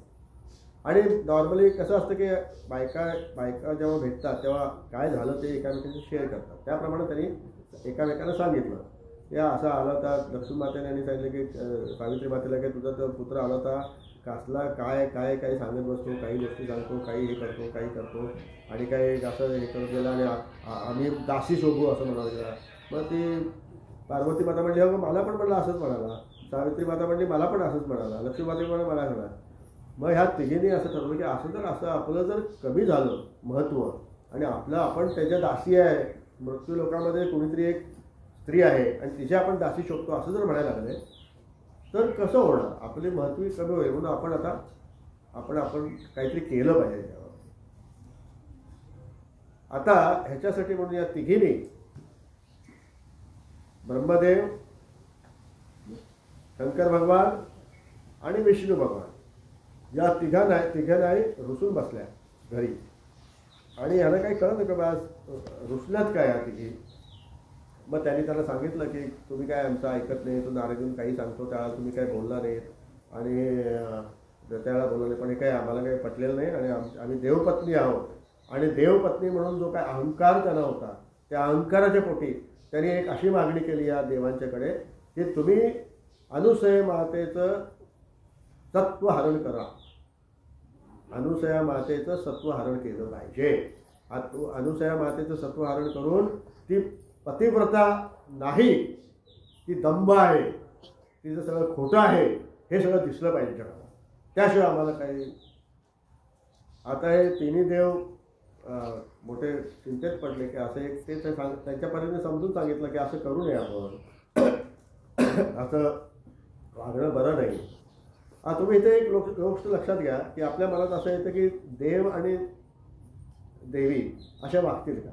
आणि नॉर्मली कसं असतं की बायका जेव्हा भेटतात तेव्हा काय झालं ते एकामेकांशी शेअर करतात. त्याप्रमाणे त्यांनी एकामेकांना सांगितलं. या असा आला होता, लक्ष्मी मातेने यांनी सांगितलं की सावित्री मातेला की तुझा तो पुत्र आला होता, कसला काय काय काही सांगत बसतो, काही गोष्टी सांगतो, काही हे करतो, काही करतो आणि काही असं हे करत गेला आणि आम्ही दासी शोभू असं म्हणावं गेला. मग ती पार्वती माता म्हणली हो मला पण म्हणलं असंच म्हणाला. सावित्री माता म्हणली मला पण असंच म्हणाला. लक्ष्मी माता म्हणा मला म्हणाला. मग ह्या तिघींनी असं ठरवलं की असं आपलं जर कमी झालं महत्त्व आणि आपण त्याच्या दासी आहे, मृत्यू लोकांमध्ये कोणीतरी एक स्त्री आहे आणि तिच्या आपण दासी शोधतो असं जर म्हणायला लागले तर कसं होणार, आपली महत्त्व कमी होईल. म्हणून आपण काहीतरी केलं पाहिजे त्यावर. आता ह्याच्यासाठी म्हणून या तिघींनी ब्रह्मदेव, शंकर भगवान आणि विष्णू भगवान या तिघांनाही रुसून बसल्या घरी. आणि ह्याला काही कळत नाही का बा रुसल्यात काय ह्या तिघी. मग त्यांनी त्याला सांगितलं की तुम्ही काय आमचं ऐकत नाही, तो नारदून काही सांगतो त्याला तुम्ही काय बोलला नाहीत आणि त्याला बोललं नाही, पण हे काय आम्हाला काही पटलेलं नाही आणि आम्ही देवपत्नी आहोत आणि देवपत्नी म्हणून जो काय अहंकार त्यांना होता त्या अहंकाराच्या पोटी त्यांनी एक अशी मागणी केली या देवांच्याकडे की तुम्ही अनुसया मातेचं सत्वहरण करा. अनुसया मातेचं सत्वहरण केलं पाहिजे. अनुसया मातेचं सत्वहरण करून ती पतिव्रता नाही, ती दंभ आहे, तिचं सगळं खोटं आहे हे सगळं दिसलं पाहिजे जगाला. त्याशिवाय आम्हाला काही. आता हे तिन्ही देव मोठे चिंतेत पडले की असं एक ते त्यांच्यापर्यंत समजून सांगितलं की असं करू नये आपण, असं वागणं बरं नाही. तुम्ही इथे एक गोष्ट लक्षात घ्या की आपल्या मनात असं येतं की देव आणि देवी अशा वागतील का.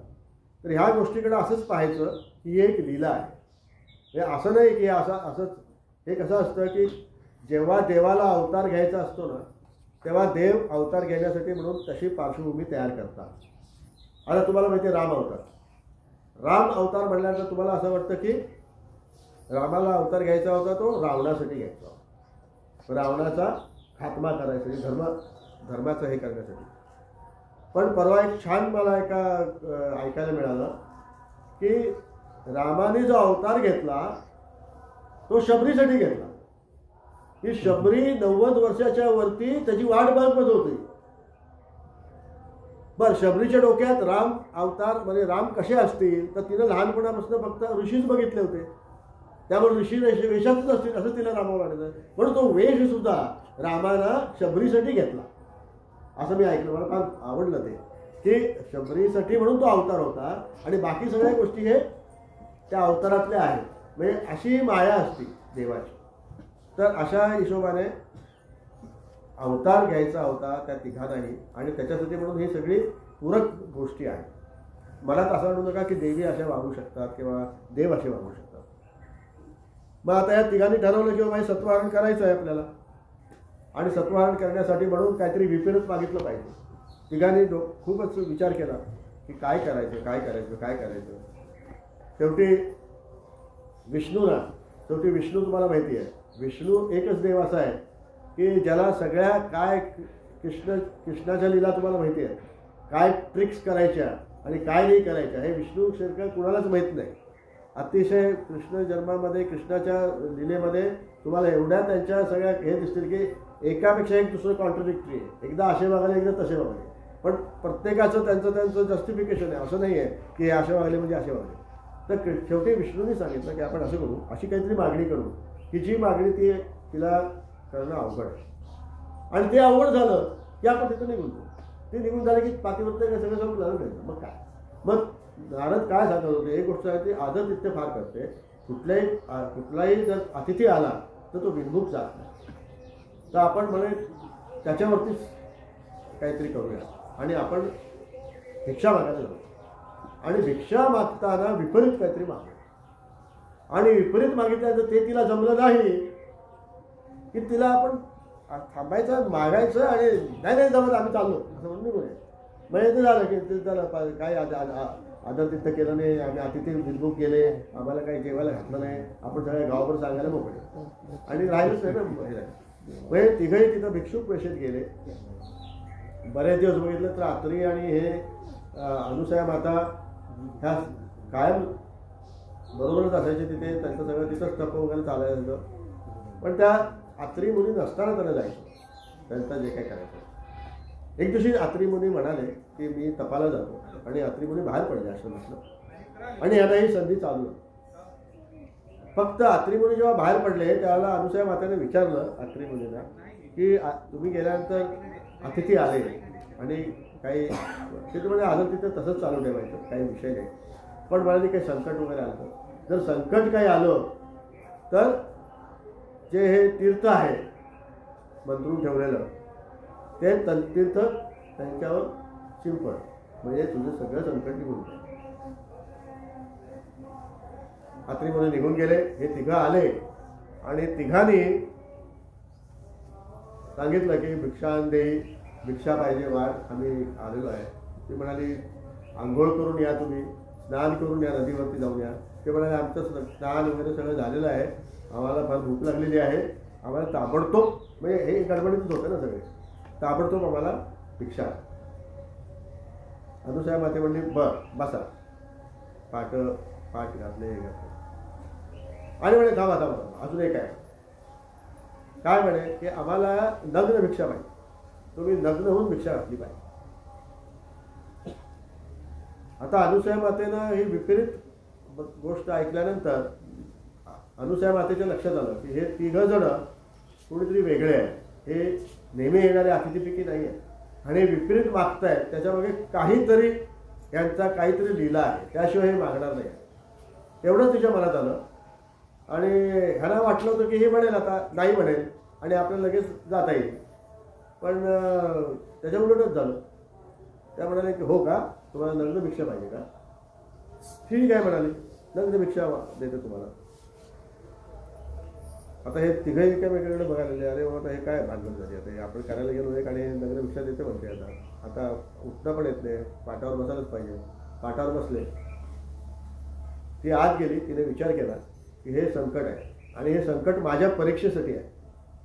तर ह्या गोष्टीकडे असंच पाहायचं की एक लीला आहे. हे असं नाही की असंच. हे कसं असतं की जेव्हा देवाला अवतार घ्यायचा असतो ना तेव्हा देव अवतार घेण्यासाठी म्हणून तशी पार्श्वभूमी तयार करतात. आता तुम्हाला माहिती आहे राम अवतार म्हणल्यानंतर तुम्हाला असं वाटतं की रामाला अवतार घ्यायचा होता तो रावणासाठी घ्यायचा होता, रावणाचा खात्मा करायसाठी, धर्माचं हे करण्यासाठी. पण परवा एक छान मला ऐकायला मिळालं की रामाने जो अवतार घेतला तो शबरीसाठी घेतला. ही शबरी 90 वर्षाच्या वरती त्याची वाट बघत होती. बरं, शबरीच्या डोक्यात राम अवतार म्हणजे राम कसे असतील तर तिनं लहानपणापासून फक्त ऋषीच बघितले होते, त्यामुळे ऋषी वेशातच असतील असं तिला रामाला वाटतं. म्हणून तो वेश सुद्धा रामानं शबरीसाठी घेतला असं मी ऐकलं. मला फार आवडलं ते की शबरीसाठी म्हणून तो अवतार होता आणि बाकी सगळ्या गोष्टी हे त्या अवतारातल्या आहेत. म्हणजे अशी माया असती देवाची. तर अशा हिशोबाने अवतार घ्यायचा होता त्या तिघांनाही आणि त्याच्यासाठी म्हणून ही सगळी पूरक गोष्टी आहेत. मला तर असं म्हणू नका की देवी अशा वागू शकतात किंवा देव असे वागू शकतात. मग आता या तिघांनी ठरवलं की बाबा सत्वहरण करायचं आहे आपल्याला आणि सत्वहरण करण्यासाठी म्हणून काहीतरी विपिनच मागितलं पाहिजे. तिघांनी खूपच विचार केला की काय करायचं. शेवटी विष्णू तुम्हाला माहिती आहे, विष्णू एकच देव असा आहे की ज्याला सगळ्या काय कृष्णाच्या लीला तुम्हाला माहिती आहे, काय ट्रिक्स करायच्या आणि काय नाही करायच्या हे विष्णू शंकर कुणालाच माहीत नाही. अतिशय कृष्ण जन्मामध्ये कृष्णाच्या लीलेमध्ये तुम्हाला एवढ्या त्यांच्या सगळ्या हे दिसतील की एकापेक्षा एक दुसरं कॉन्ट्रडिक्टरी आहे. एकदा असे वागले एकदा तसे वागले, पण प्रत्येकाचं त्यांचं जस्टिफिकेशन आहे. असं नाही आहे की हे असे वागले म्हणजे असे वागले. तर शेवटी विष्णूंनी सांगितलं की आपण असं करू, अशी काहीतरी मागणी करू की जी मागणी तिला करणं अवघड आहे. आणि ते अवघड झालं की आपण तिथं निघून जाऊ. ते निघून झालं की पातिव्रत्य काय सगळं संपलं नाही. मग काय, मग नारद काय सांगत होते, एक गोष्ट आहे ती आदर तिथे फार करते. कुठलाही जर अतिथी आला तर तो विनमुख जात नाही. तर आपण म्हणे त्याच्यावरतीच काहीतरी करूया आणि आपण भिक्षा मागायला जाऊ. आणि भिक्षा मागताना विपरीत काहीतरी मागू आणि विपरीत मागितल्यानंतर ते तिला जमलं नाही की तिला आपण थांबायचं, मागायचं आणि नाही जमत आम्ही चाललो असं म्हणून निघून. म्हणजे ते झालं की ते त्याला काय आदर तिथं केलं नाही, आम्ही अतिथी विनमुख गेले, आम्हाला काही जेवायला घातलं नाही, आपण सगळ्या गावावर सांगायला मोकळे आणि राहिलंच नाही ना. म्हणजे तिघही तिथं भिक्षुक वेषेत गेले. बरेच दिवस बघितलं तर आत्री आणि हे अनुसया माता ह्या कायम बरोबरच असायचे तिथे. त्यांचं सगळं तिथंच तप वगैरे चालायचं. पण त्या आत्री मुनी नसताना त्यांना जायचं त्यांचं जे काय करायचं. एक दिवशी आत्री मुनी म्हणाले की मी तपाला जातो आणि आत्री मुनी बाहेर पडले आश्रमातलं आणि यांना ही संधी चालू. फक्त आत्री मुनी जेव्हा बाहेर पडले त्यावेळेला अनुसया मातेने विचारलं आत्री मुनीला की तुम्ही गेल्यानंतर अतिथी आले आणि काही ते तुम्हाला आलं तिथं तसंच चालू ठेवायचं, काही विषय नाही. पण म्हणाले काही संकट वगैरे आलं, जर संकट काही आलं तर जे हे तीर्थ आहे मंत्रून ठेवलेलं ते तीर्थ त्यांच्यावर शिंपड, म्हणजे तुझं सगळं संकट निघून जाईल. आत्री मुनी निघून गेले. हे तिघं आले आणि तिघांनी सांगितलं की भिक्षान दे, भिक्षा पाहिजे वाढ, आम्ही आलेलो आहे. ती म्हणाली आंघोळ करून या, तुम्ही स्नान करून या, नदीवरती जाऊन या. ते म्हणाले आमचं स्नान वगैरे सगळं झालेलं आहे, आम्हाला फार भूक लागलेली आहे, आम्हाला ताबडतोब, म्हणजे हे गडबडीतच होतं ना सगळे, ताबडतोब आम्हाला भिक्षा. अनुसया माते म्हणली बसा. पाठ घातले आणि म्हणे थांबा अजून एक आहे. काय म्हणे की आम्हाला नग्न भिक्षा पाहिजे, तुम्ही नग्न होऊन भिक्षा घातली पाहिजे. आता अनुसया मातेनं ही विपरीत गोष्ट ऐकल्यानंतर अनुसया मातेच्या लक्षात आलं की हे तिघ जण कोणीतरी वेगळे आहे, हे नेहमी येणारे अतिथीपैकी नाही आहे आणि विपरीत मागतायत, त्याच्यामागे काहीतरी यांचा काहीतरी लीला आहे, त्याशिवाय हे मागणार नाही. एवढंच तिच्या मनात आलं आणि ह्यांना वाटलं होतं की हे म्हणेल आता नाही म्हणेल आणि आपल्याला लगेच जाता येईल. पण त्याच्या उलटच झालं. त्या म्हणाले की हो का, तुम्हाला नग्न भिक्षा पाहिजे का, ठीक आहे म्हणाले, नग्न भिक्षा देते तुम्हाला. आता हे तिघही काय वेगवेगळे बघायला, अरे बाबा हे काय भांडण झाली, आता आपण करायला गेलो एक आणि नग्न भिक्षा देते म्हणते. आता उठणं पण येत नाही, पाटावर बसायलाच पाहिजे. पाटावर बसले. ती आत गेली, तिने विचार केला की हे संकट आहे आणि हे संकट माझ्या परीक्षेसाठी आहे,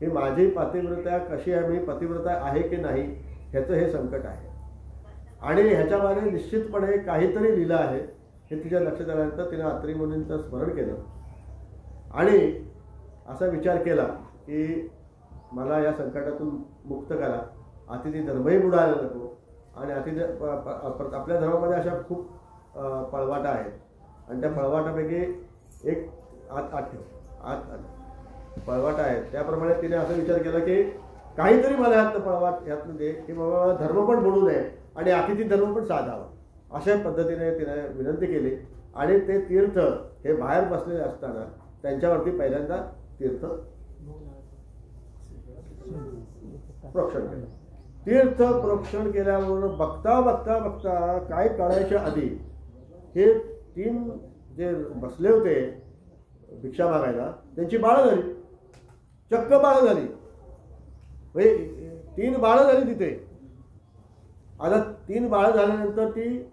हे माझी पतिव्रता कशी आहे, मी पतिव्रता आहे की नाही ह्याचं हे संकट आहे आणि ह्याच्यामागे निश्चितपणे काहीतरी लीला आहे. हे तिच्या लक्षात आल्यानंतर तिने आत्री मुनींचं स्मरण केलं आणि असा विचार केला की मला या संकटातून मुक्त करा, अतिथी धर्मही बुडायला नको आणि अतिथी आपल्या धर्मामध्ये अशा खूप पळवाटा आहेत आणि त्या पळवाटापैकी एक आत पळवाटा आहे. त्याप्रमाणे तिने असा विचार केला की काहीतरी मला ह्यातनं दे की बाबा धर्म पण बुडू नये आणि अतिथी धर्म पण साधावा. अशा पद्धतीने तिने विनंती केली आणि ते तीर्थ हे बाहेर बसलेले असताना त्यांच्यावरती पहिल्यांदा तीर्थ प्रोक्षण केलं. तीर्थ प्रोक्षण केल्यावर बघता बघता बघता काय काळाच्या आधी हे तीन जे बसले होते भिक्षा मागायला त्यांची बाळं झाली, चक्क बाळं झाली. म्हणजे 3 बाळं झाली तिथे. आता 3 बाळं झाल्यानंतर ती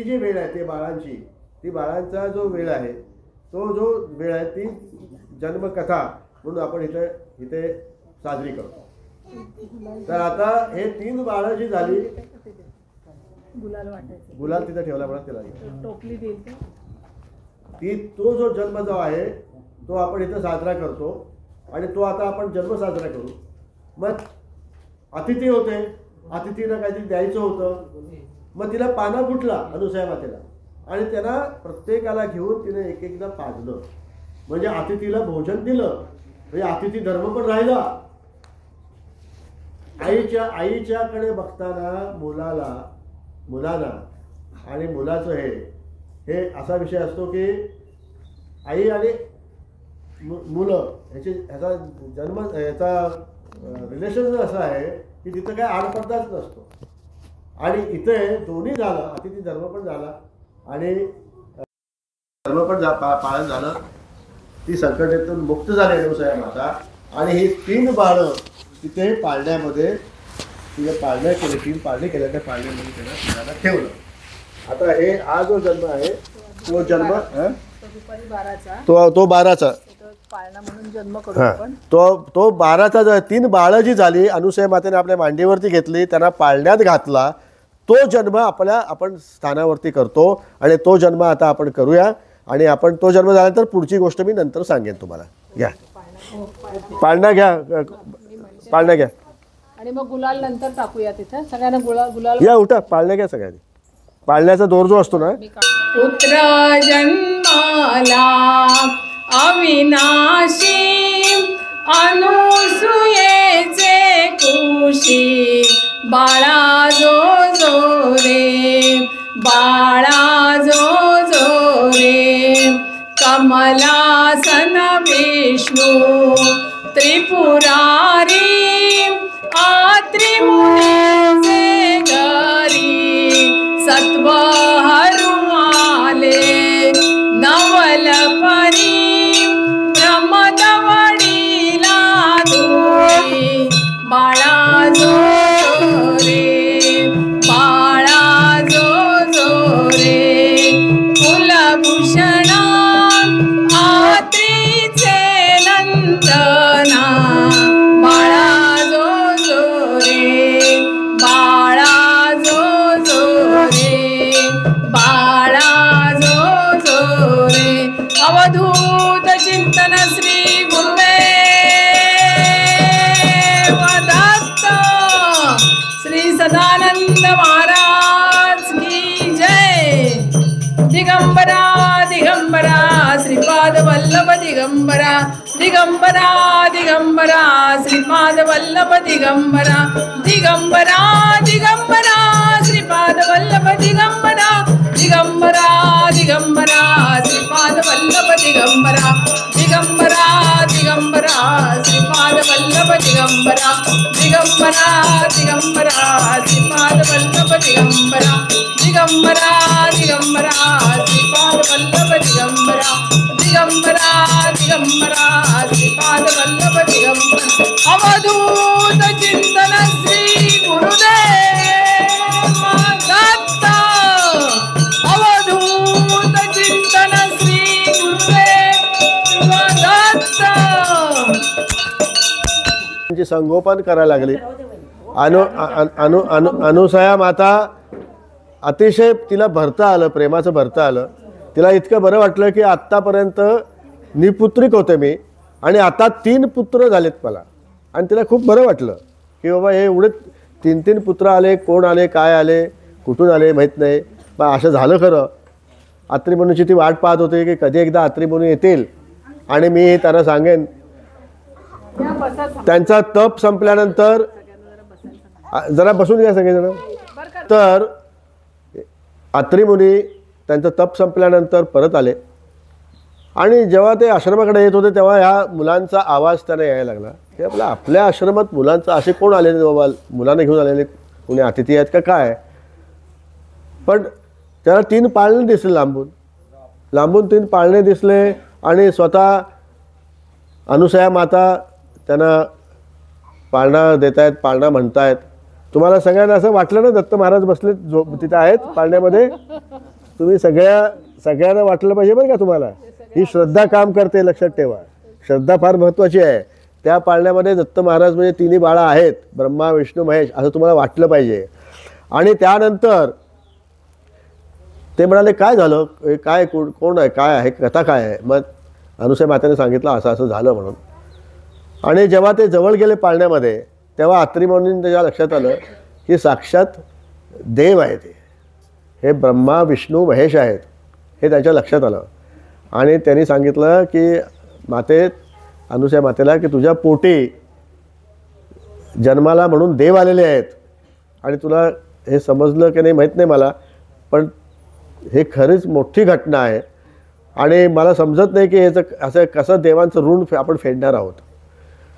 जी वेळ आहे ते बाळांची, ती बाळांचा जो वेळ आहे तो जो वेळ आहे ती जन्मकथा म्हणून आपण इथे इथे साजरी करतो. तर आता हे 3 बाळं जी झाली, गुलाल तिथे ठेवला म्हणा, तिला टोपली ती तो जो जन्म जो आहे तो आपण इथे साजरा करतो आणि तो आता आपण जन्म साजरा करू. मग अतिथी होते, अतिथीला काहीतरी द्यायचं होतं, मग तिला पाना फुटला अनुसूया मातेला आणि त्यांना प्रत्येकाला घेऊन तिने एक एकदा पाजलं, म्हणजे अतिथीला भोजन दिलं, म्हणजे अतिथी धर्म पण राहिला. आईच्याकडे बघताना मुलाला आणि मुलाचं हे असा विषय असतो की आई आणि मुलं ह्याचा जन्म ह्याचा रिलेशन असं आहे की तिथं काय आडपडदाच नसतो. आणि इथे दोन्ही झालं, अतिथी धर्म पण झाला आणि धर्म पण पाळण झालं. ती संकटातून मुक्त झाली अनुसूया माता आणि ही 3 बाळं तिथे पाळण्यामध्ये तिला पाळण्या केले, 3 पाळणे केल्या, त्या पाळण्यामध्ये त्यांना ठेवलं. आता हा जो जन्म आहे तो जन्म तो 12चा पाळणा म्हणून जन्म करू आपण. तो 12चा 3 बाळं जी झाली अनुसूया मातेने आपल्या मांडीवरती घेतली, त्यांना पाळण्यात घातला, तो जन्म आपण स्थानावरती करतो आणि तो जन्म आता आपण करूया. आणि आपण तो जन्म झाल्यानंतर पुढची गोष्ट मी नंतर सांगेन तुम्हाला. घ्या पाळणा घ्या आणि मग गुलाल नंतर टाकूया तिथे सगळ्यांना. गुलाल या उठा, पाळण्या घ्या सगळ्यांनी. पाळण्याचा दोर जो असतो ना, पुत्र जन्माला अविनाशी अनुसूयेचे कुशी बाळा जो रे बाळा जो रे कमलासन विष्णू त्रिपुरारी आत्रिमुनीचे घरी सत्व हरुआले नवलपरी प्रमद वडीला धुरी बाळा जो रे बाळा जो रे कुलभूषणा आत्रीचे नंदना बाळा जो रे बाळा जो रे बाळा जो रे. अवधूत चिंतन श्री गुरुदेव दत्त श्री सदानंद महाराज की जय. दिगंबरा दिगंबरा श्रीपाद वल्लभ दिगंबरा दिगंबरा दिगंबरा श्रीपाद वल्लभ दिगंबरा दिगंबरा दिगंबरा श्रीपाद वल्लभ दिगंबरा दिगंबरा दिगंबरा श्रीपाद वल्लभ दिगंबरा दिगंबरा दिगंबरा श्रीपाद वल्लभ दिगंबरा दिगंबरा दिगंबरा श्रीपाद वल्लभ दिगंबरा दिगंबरा दिगंबरा श्रीपाद वल्लभ दिगंबरा दिगंबरा दिगंबरा श्रीपाद वल्लभ दिगंबरा. अवधूत चिंतन श्री गुरुदेव दत्त अवधूत चिंतन श्री गुरुदेव दत्त. संगोपन करायला लागली. अनुसूया माता अतिशय तिला भरता आलं, प्रेमाचं भरता आलं. तिला इतकं बरं वाटलं की आत्तापर्यंत निपुत्रिक होते मी आणि आता 3 पुत्र झालेत मला. आणि तिला खूप बरं वाटलं की बाबा हे एवढे 3 पुत्र आले, कोण आले, काय आले, कुठून आले माहीत नाही, पण असं झालं खरं. अत्रिमुनीची ती वाट पाहत होती की कधी एकदा अत्रिमुनी येतील आणि मी त्यांना सांगेन. त्यांचा तप संपल्यानंतर जरा बसून घ्या सगळेजण. तर अत्रिमुनी त्यांचं तप संपल्यानंतर परत आले आणि जेव्हा ते आश्रमाकडे येत होते तेव्हा ह्या मुलांचा आवाज त्यांना यायला लागला की आपल्या आश्रमात मुलांचा असे कोण आलेले बाबा, मुलांना घेऊन आलेले कोणी अतिथी आहेत का काय. पण त्याला 3 पाळणे दिसले, लांबून 3 पाळणे दिसले आणि स्वतः अनुसूया माता त्यांना पाळणा देत आहेत, पाळणा म्हणतायत. तुम्हाला सगळ्यांना असं वाटलं ना दत्त महाराज बसले तिथे आहेत पाळण्यामध्ये, तुम्ही सगळ्यांना वाटलं पाहिजे बरं का. तुम्हाला ही श्रद्धा काम करते, लक्षात ठेवा. श्रद्धा फार महत्त्वाची आहे. त्या पाळण्यामध्ये दत्त महाराज म्हणजे तिन्ही बाळं आहेत, ब्रह्मा विष्णू महेश, असं तुम्हाला वाटलं पाहिजे. आणि त्यानंतर ते म्हणाले काय झालं, काय कोण आहे, काय आहे, कथा काय आहे. मग अनुसूया मातेने सांगितलं असं असं झालं म्हणून. आणि जेव्हा ते जवळ गेले पाळण्यामध्ये तेव्हा अत्री मुनींना त्याच्या लक्षात आलं की साक्षात देव आहे ते, हे ब्रह्मा विष्णू महेश आहेत, हे त्याच्या लक्षात आलं. आणि त्यांनी सांगितलं की अनुसूया मातेला की तुझ्या पोटी जन्माला म्हणून देव आलेले आहेत. आणि तुला हे समजलं की नाही माहीत नाही मला, पण हे खरीच मोठी घटना आहे. आणि मला समजत नाही की ह्याचं असं कसं देवांचं ऋण आपण फेडणार आहोत.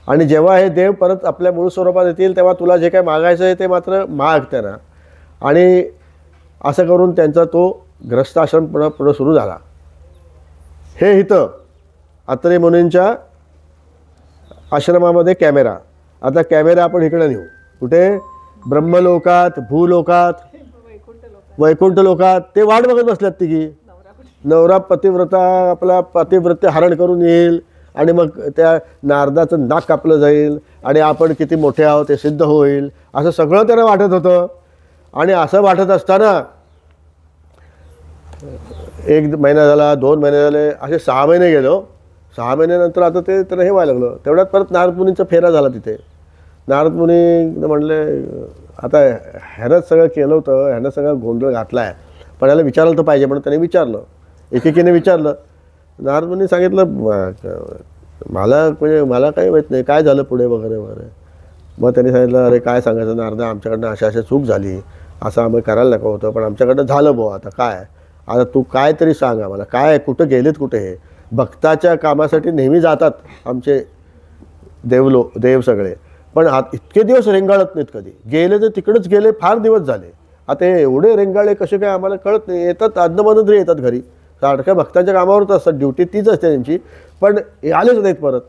आणि जेव्हा हे देव परत आपल्या मूळ स्वरूपात येतील तेव्हा तुला जे काय मागायचं आहे ते मात्र माग त्यांना. आणि असं करून त्यांचा तो ग्रस्ताश्रम पुढं सुरू झाला. हे इथं अत्री मुनींच्या आश्रमामध्ये कॅमेरा. आता कॅमेरा आपण इकडे नेऊ, कुठे, ब्रह्मलोकात, भूलोकात, वैकुंठ लोकात. ते वाट बघत बसल्यात तिघी. नवरा पतिव्रता आपला पतिव्रत्य हरण करून येईल आणि मग त्या नारदाचं नाक कापलं जाईल आणि आपण किती मोठे आहोत ते सिद्ध होईल, असं सगळं त्यांना वाटत होतं. आणि असं वाटत असताना 1 महिना झाला, 2 महिने झाले, असे 6 महिने गेलो. 6 महिन्यानंतर आता ते त्याला हे व्हायला लागलं. तेवढ्यात परत नारद मुनींचा फेरा झाला तिथे. नारद मुनी म्हणले आता ह्यानंच सगळं केलं होतं, ह्यानं सगळं गोंधळ घातला आहे, पण याला विचारलं तर पाहिजे. म्हणून त्याने विचारलं, एकेकीने विचारलं. नारद मुनी सांगितलं मला काही माहीत नाही काय झालं पुढे वगैरे वगैरे. मग त्यांनी सांगितलं अरे काय सांगायचं नारदा, आमच्याकडनं अशा चूक झाली, असं आम्ही करायला नको होतं, पण आमच्याकडनं झालं बुवा. आता काय, आता तू काय तरी सांग आम्हाला, काय कुठं गेलेत कुठे. हे भक्ताच्या कामासाठी नेहमी जातात आमचे देव सगळे, पण इतके दिवस रेंगाळत नाहीत. कधी गेले तर तिकडेच गेले, फार दिवस झाले. आता हे एवढे रेंगाळे कसे काय आम्हाला कळत नाही. येतात अधनमधून तरी येतात घरी, सारख्या भक्ताच्या कामावरच असतात, ड्युटी तीच असते त्यांची, पण आलेच नाहीत परत.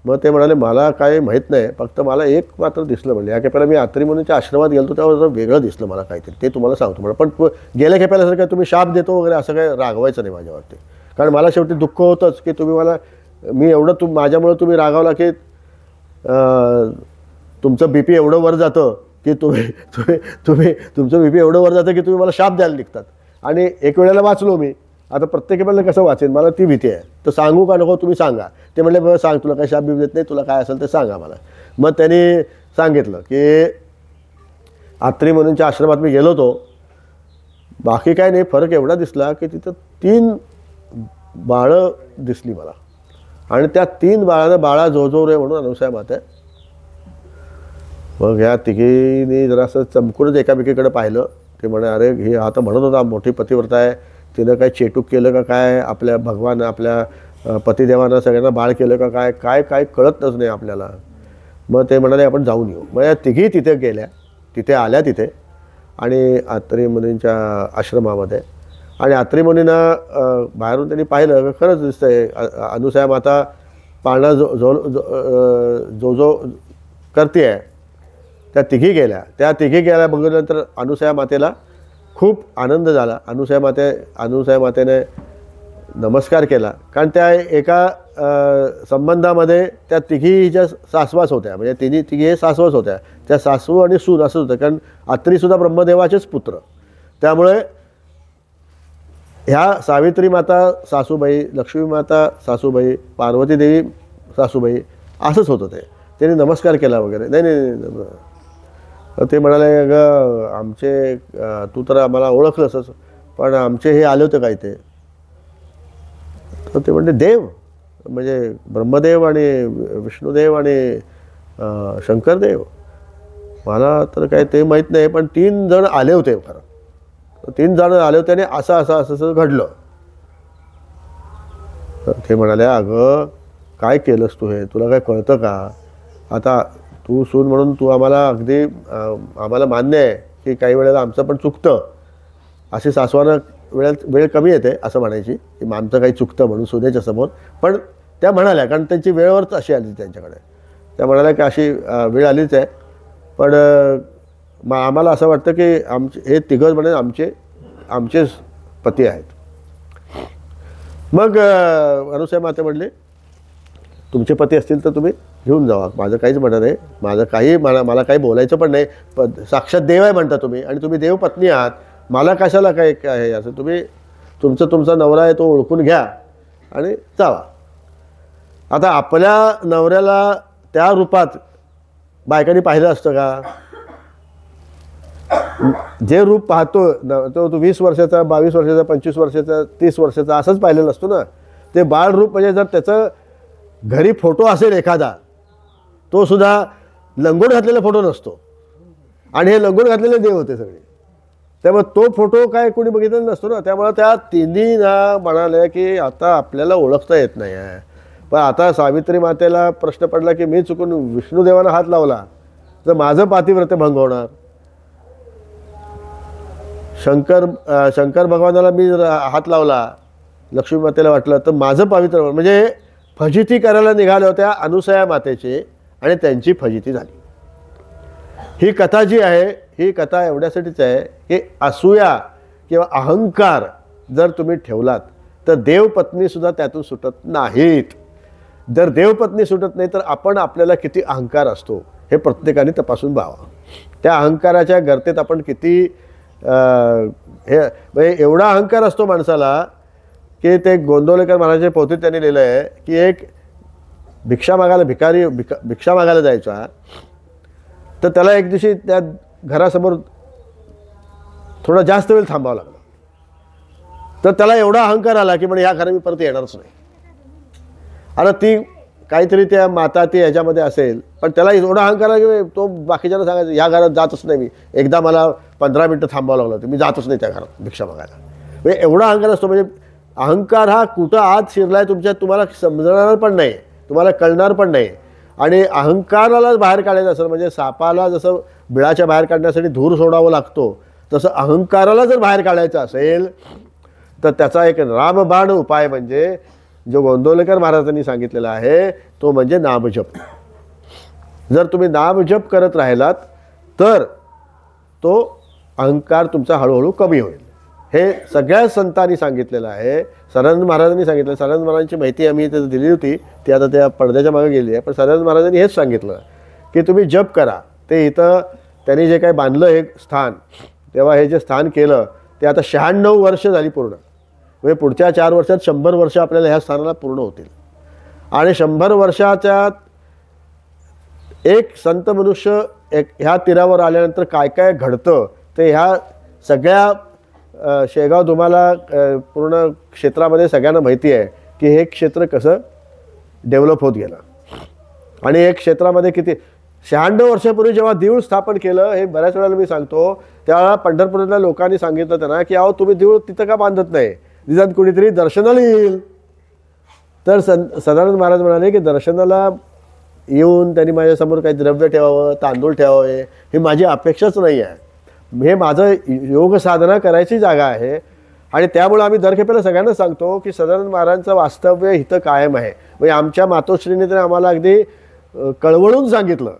मग ते म्हणाले मला काय माहीत नाही, फक्त मला एक मात्र दिसलं. म्हणजे या खेपेला मी अत्री मुनीच्या आश्रमात गेलो तेव्हा जरा वेगळं दिसलं मला काहीतरी, ते तुम्हाला सांगतो म्हणा. पण गेल्या खेपेला सर काय तुम्ही शाप देतो वगैरे असं काय रागवायचं नाही माझ्यावरती. कारण मला शेवटी दुःख होतंच की मी एवढं माझ्यामुळं तुम्ही रागावला की तुमचं BP एवढं वर जातं की तुमचं BP एवढं वर जातं की तुम्ही मला शाप द्यायला निघतात. आणि एक वेळेला वाचलो मी, आता प्रत्येक वेळेला कसं वाचेन, मला ती भीती आहे. तर सांगू का नको तुम्ही सांगा. ते म्हणले बरं सांग, तुला काही शाप बीप देत नाही, तुला काय असेल ते सांगा मला. मग त्यांनी सांगितलं की अत्री मुनींच्या आश्रमात मी गेलो होतो, बाकी काय नाही, फरक एवढा दिसला की तिथं 3 बाळं दिसली मला. आणि त्या 3 बाळांना बाळा जो रे म्हणून अनुसूया माता. मग ह्या तिघींनी जरासं चमकूनच एकामेकीकडे पाहिलं. ते म्हणे अरे हे आता म्हणत होता मोठी पतिव्रता आहे, तिनं काय चेटूक केलं का काय, आपल्या भगवान आपल्या पतिदेवानं सगळ्यांना बाळ केलं का काय, काय काय कळतच नाही आपल्याला. मग ते म्हणाले आपण जाऊन येऊ. मग या तिघी तिथे गेल्या, तिथे आल्या तिथे आणि अत्री मुनींच्या आश्रमामध्ये. आणि अत्री मुनींना बाहेरून त्यांनी पाहिलं खरंच दिसतंय अनुसूया माता पाळणा जो करते आहे. त्या तिघी गेल्या. त्या तिघी गेल्या बघितल्यानंतर अनुसूया मातेला खूप आनंद झाला. अनुसूया मातेने नमस्कार केला. कारण त्या एका संबंधामध्ये त्या तिघी हिच्या सासवास होत्या, म्हणजे तिघी हे सासवास होत्या. त्या सासू आणि सून असंच होतं, कारण अत्रीसुद्धा ब्रह्मदेवाचेच पुत्र. त्यामुळे ह्या सावित्री माता सासूबाई, लक्ष्मी माता सासूबाई, पार्वती देवी सासूबाई असंच होतं. त्यांनी नमस्कार केला वगैरे. नाही ते म्हणाले अगं आमचे तू तर आम्हाला ओळखलंसच, पण आमचे हे आले होते काय ते. तर ते म्हणते देव म्हणजे ब्रह्मदेव आणि विष्णुदेव आणि शंकरदेव, मला तर काय ते माहीत नाही, पण 3 जण आले होते खरं. 3 जण आले होते आणि असं घडलं. तर ते म्हणाले अगं काय केलंस तू, हे तुला काय कळतं का. आता तू सून म्हणून तू आम्हाला अगदी आम्हाला मान्य आहे की काही वेळेला आमचं पण चुकतं. अशी सासवानं वेळ कमी येते असं म्हणायची की आमचं काही चुकतं म्हणून सुनेच्या समोर. पण त्या म्हणाल्या, कारण त्यांची वेळेवरच अशी आली त्यांच्याकडे. त्या म्हणाल्या की अशी वेळ आलीच आहे, पण आम्हाला असं वाटतं की हे तिघं म्हणे आमचेच पती आहेत. मग अनुसूया माता म्हणली तुमचे पती असतील तर तुम्ही घेऊन जावा, माझं काहीच म्हणणं नाही, माझं काही मला काही बोलायचं पण नाही. साक्षात देव आहे म्हणता तुम्ही आणि तुम्ही देव पत्नी आहात, मला कशाला काय आहे असं. तुम्ही तुमचा नवरा आहे तो ओळखून घ्या आणि जावा. आता आपल्या नवऱ्याला त्या रूपात बायकांनी पाहिलं असतं का? जे रूप पाहतो तो 20 वर्षाचा, 22 वर्षाचा, 25 वर्षाचा, 30 वर्षाचा असंच पाहिलेलं असतो ना. ते बाळ रूप म्हणजे जर त्याचं घरी फोटो असेल एखादा, तो सुद्धा लंगोट घातलेला फोटो नसतो आणि हे लंगोट घातलेले देव होते सगळे. त्यामुळे तो फोटो काय कोणी बघितलेला नसतो ना. त्यामुळे त्या तिन्ही ना म्हणाल्या की आता आपल्याला ओळखता येत नाही आहे. पण आता सावित्री मातेला प्रश्न पडला की मी चुकून विष्णुदेवानं हात लावला तर माझं पातिव्रत्य भंग होणार. शंकर भगवानाला मी जर हात लावला, लक्ष्मी मातेला वाटलं तर माझं पावित्र, म्हणजे फजिती करायला निघाल्या होत्या अनुसया मातेचे आणि त्यांची फजिती झाली. ही कथा जी आहे ही कथा एवढ्यासाठीच आहे की असूया किंवा अहंकार जर तुम्ही ठेवलात तर देवपत्नीसुद्धा त्यातून सुटत नाहीत. जर देवपत्नी सुटत नाही तर आपल्याला किती अहंकार असतो हे प्रत्येकाने तपासून पाहावं. त्या अहंकाराच्या गर्तेत आपण किती हे म्हणजे एवढा अहंकार असतो माणसाला की ते गोंदवलेकर महाराजांच्या पोथीत त्यांनी लिहिलं आहे की एक भिक्षा मागायला जायचा तर त्याला एक दिवशी त्या घरासमोर थोडा जास्त वेळ थांबावं लागला. तर त्याला एवढा अहंकार आला की म्हणजे ह्या घरात मी परत येणारच नाही. आता ती काहीतरी त्या माता ती ह्याच्यामध्ये असेल पण त्याला एवढा अहंकार आला की तो बाकीच्यांना सांगायचं ह्या घरात जातच नाही मी. एकदा मला 15 मिनटं थांबावं लागलं होतं, मी जातच नाही त्या घरात भिक्षा मागायला. म्हणजे एवढा अहंकार असतो. म्हणजे अहंकार हा कुठं आत शिरलाय तुमच्यात तुम्हाला समजणार पण नाही, तुम्हाला कळणार पण नाही. आणि अहंकाराला बाहेर काढायचं असेल म्हणजे सापाला जसं बिळाच्या बाहेर काढण्यासाठी धूर सोडावं लागतो तसं अहंकाराला जर बाहेर काढायचं असेल तर त्याचा एक रामबाण उपाय म्हणजे जो गोंदवलेकर महाराजांनी सांगितलेला आहे तो म्हणजे नामजप. जर तुम्ही नामजप करत राहिलात तर तो अहंकार तुमचा हळूहळू कमी होईल. हे सगळ्या संतांनी सांगितलेलं आहे. सदानंद महाराजांनी सांगितलं. सदानंद महाराजांची माहिती आम्ही इथे दिली होती, ती आता त्या पडद्याच्या मागे गेली आहे. पण सदानंद महाराजांनी हेच सांगितलं की तुम्ही जप करा. ते इथं त्यांनी जे काही बांधलं हे स्थान, तेव्हा हे जे स्थान केलं ते आता 96 वर्ष झाली पूर्ण. म्हणजे पुढच्या 4 वर्षात 100 वर्ष आपल्याला ह्या स्थानाला पूर्ण होतील. आणि 100 वर्षाच्या एक संत मनुष्य ह्या तीरावर आल्यानंतर काय काय घडतं ते ह्या सगळ्या शेगाव तुम्हाला पूर्ण क्षेत्रामध्ये सगळ्यांना माहिती आहे की हे क्षेत्र कसं डेव्हलप होत गेलं. आणि एक क्षेत्रामध्ये किती 96 वर्षापूर्वी जेव्हा देऊळ स्थापन केलं हे बऱ्याच वेळेला मी सांगतो, त्यावेळेला पंढरपूरच्या लोकांनी सांगितलं त्यांना की अहो तुम्ही देऊळ तिथं का बांधत नाही, तिथं कुणीतरी दर्शनाला येईल. तर सदानंद महाराज म्हणाले की दर्शनाला येऊन त्यांनी माझ्यासमोर काही द्रव्य ठेवावं, तांदूळ ठेवावे ही माझी अपेक्षाच नाही आहे. हे माझं योग साधना करायची जागा आहे. आणि त्यामुळे आम्ही दरखेपेला सगळ्यांना सांगतो की सदानंद महाराजांचं वास्तव्य इथं कायम आहे. म्हणजे आमच्या मातोश्रीने तर आम्हाला अगदी कळवळून सांगितलं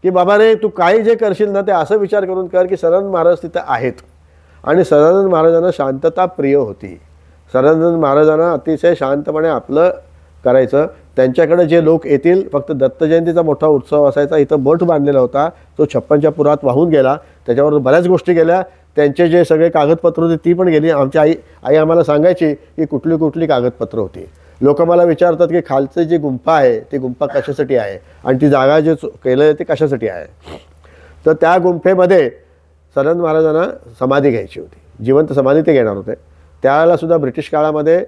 की बाबा रे तू काही जे करशील ना ते असं विचार करून कर की सदानंद महाराज तिथं आहेत. आणि सदानंद महाराजांना शांतता प्रिय होती. सदानंद महाराजांना अतिशय शांतपणे आपलं करायचं. त्यांच्याकडे जे लोक येतील, फक्त दत्त जयंतीचा मोठा उत्सव असायचा, इथं मठ बांधलेला होता, तो 56च्या पुरात वाहून गेला. त्याच्यावर बऱ्याच गोष्टी गेल्या. त्यांचे जे सगळे कागदपत्र होती ती पण गेली. आमची आई आम्हाला सांगायची की कुठली कुठली कागदपत्र होती. लोक मला विचारतात की खालचं जी गुंफा आहे ती गुंफा कशासाठी आहे आणि ती जागा जे केलं आहे ते कशासाठी आहे. तर त्या गुंफेमध्ये सदानंद महाराजांना समाधी घ्यायची होती, जिवंत समाधी ते घेणार होते. त्यावेळेलासुद्धा ब्रिटिश काळामध्ये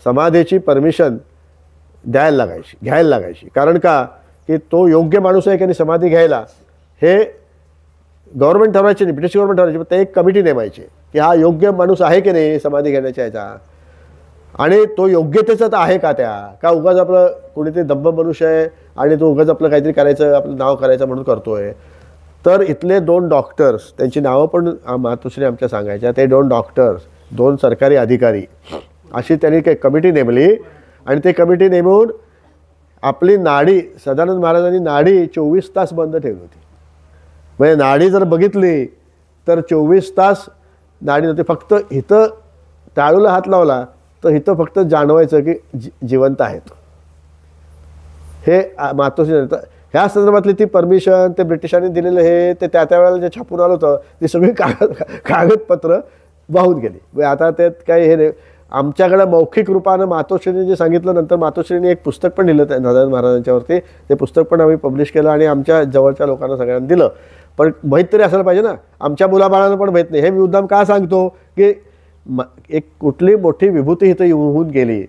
समाधीची परमिशन घ्यायला लागायची. कारण का की तो योग्य माणूस आहे की नाही समाधी घ्यायला हे गव्हर्नमेंट ठरवायची नाही, ब्रिटिश गव्हर्नमेंट ठरवायची. पण ते एक कमिटी नेमायची की हा योग्य माणूस आहे की नाही समाधी घेण्याच्या ह्याचा, आणि तो योग्यतेचाच आहे का त्या, का उगाच आपलं कोणीतरी दंभ मनुष्य आहे आणि तो उगाच आपलं काहीतरी करायचं, आपलं नाव करायचं म्हणून करतोय. तर इथले 2 डॉक्टर्स, त्यांची नावं पण मातोश्री आमच्या सांगायच्या, ते 2 डॉक्टर्स, 2 सरकारी अधिकारी अशी त्यांनी काही कमिटी नेमली. आणि ते कमिटी नेमून आपली नाडी, सदानंद महाराजांनी नाडी 24 तास बंद ठेवली होती. म्हणजे नाडी जर बघितली तर 24 तास नाडी नव्हती. फक्त इथं टाळूला हात लावला तर इथं फक्त जाणवायचं की जिवंत आहेत. हे मातोश्री. ह्या संदर्भातली ती परमिशन ते ब्रिटिशांनी दिलेलं हे ते त्या वेळेला जे छापून आलं होतं ती सगळी कागदपत्र वाहून गेली. आता त्यात काही हे नाही. आमच्याकडं मौखिक रूपानं मातोश्रीने जे सांगितलं, नंतर मातोश्रीने एक पुस्तक पण लिहिलं त्या नारायण महाराजांच्यावरती. ते पुस्तक पण आम्ही पब्लिश केलं आणि आमच्या जवळच्या लोकांना सगळ्यांना दिलं. पण माहीत तरी असायला पाहिजे ना, आमच्या मुलाबाळांना पण माहीत नाही. हे मी मुद्दाम का सांगतो की एक कुठली मोठी विभूती इथं होऊन गेली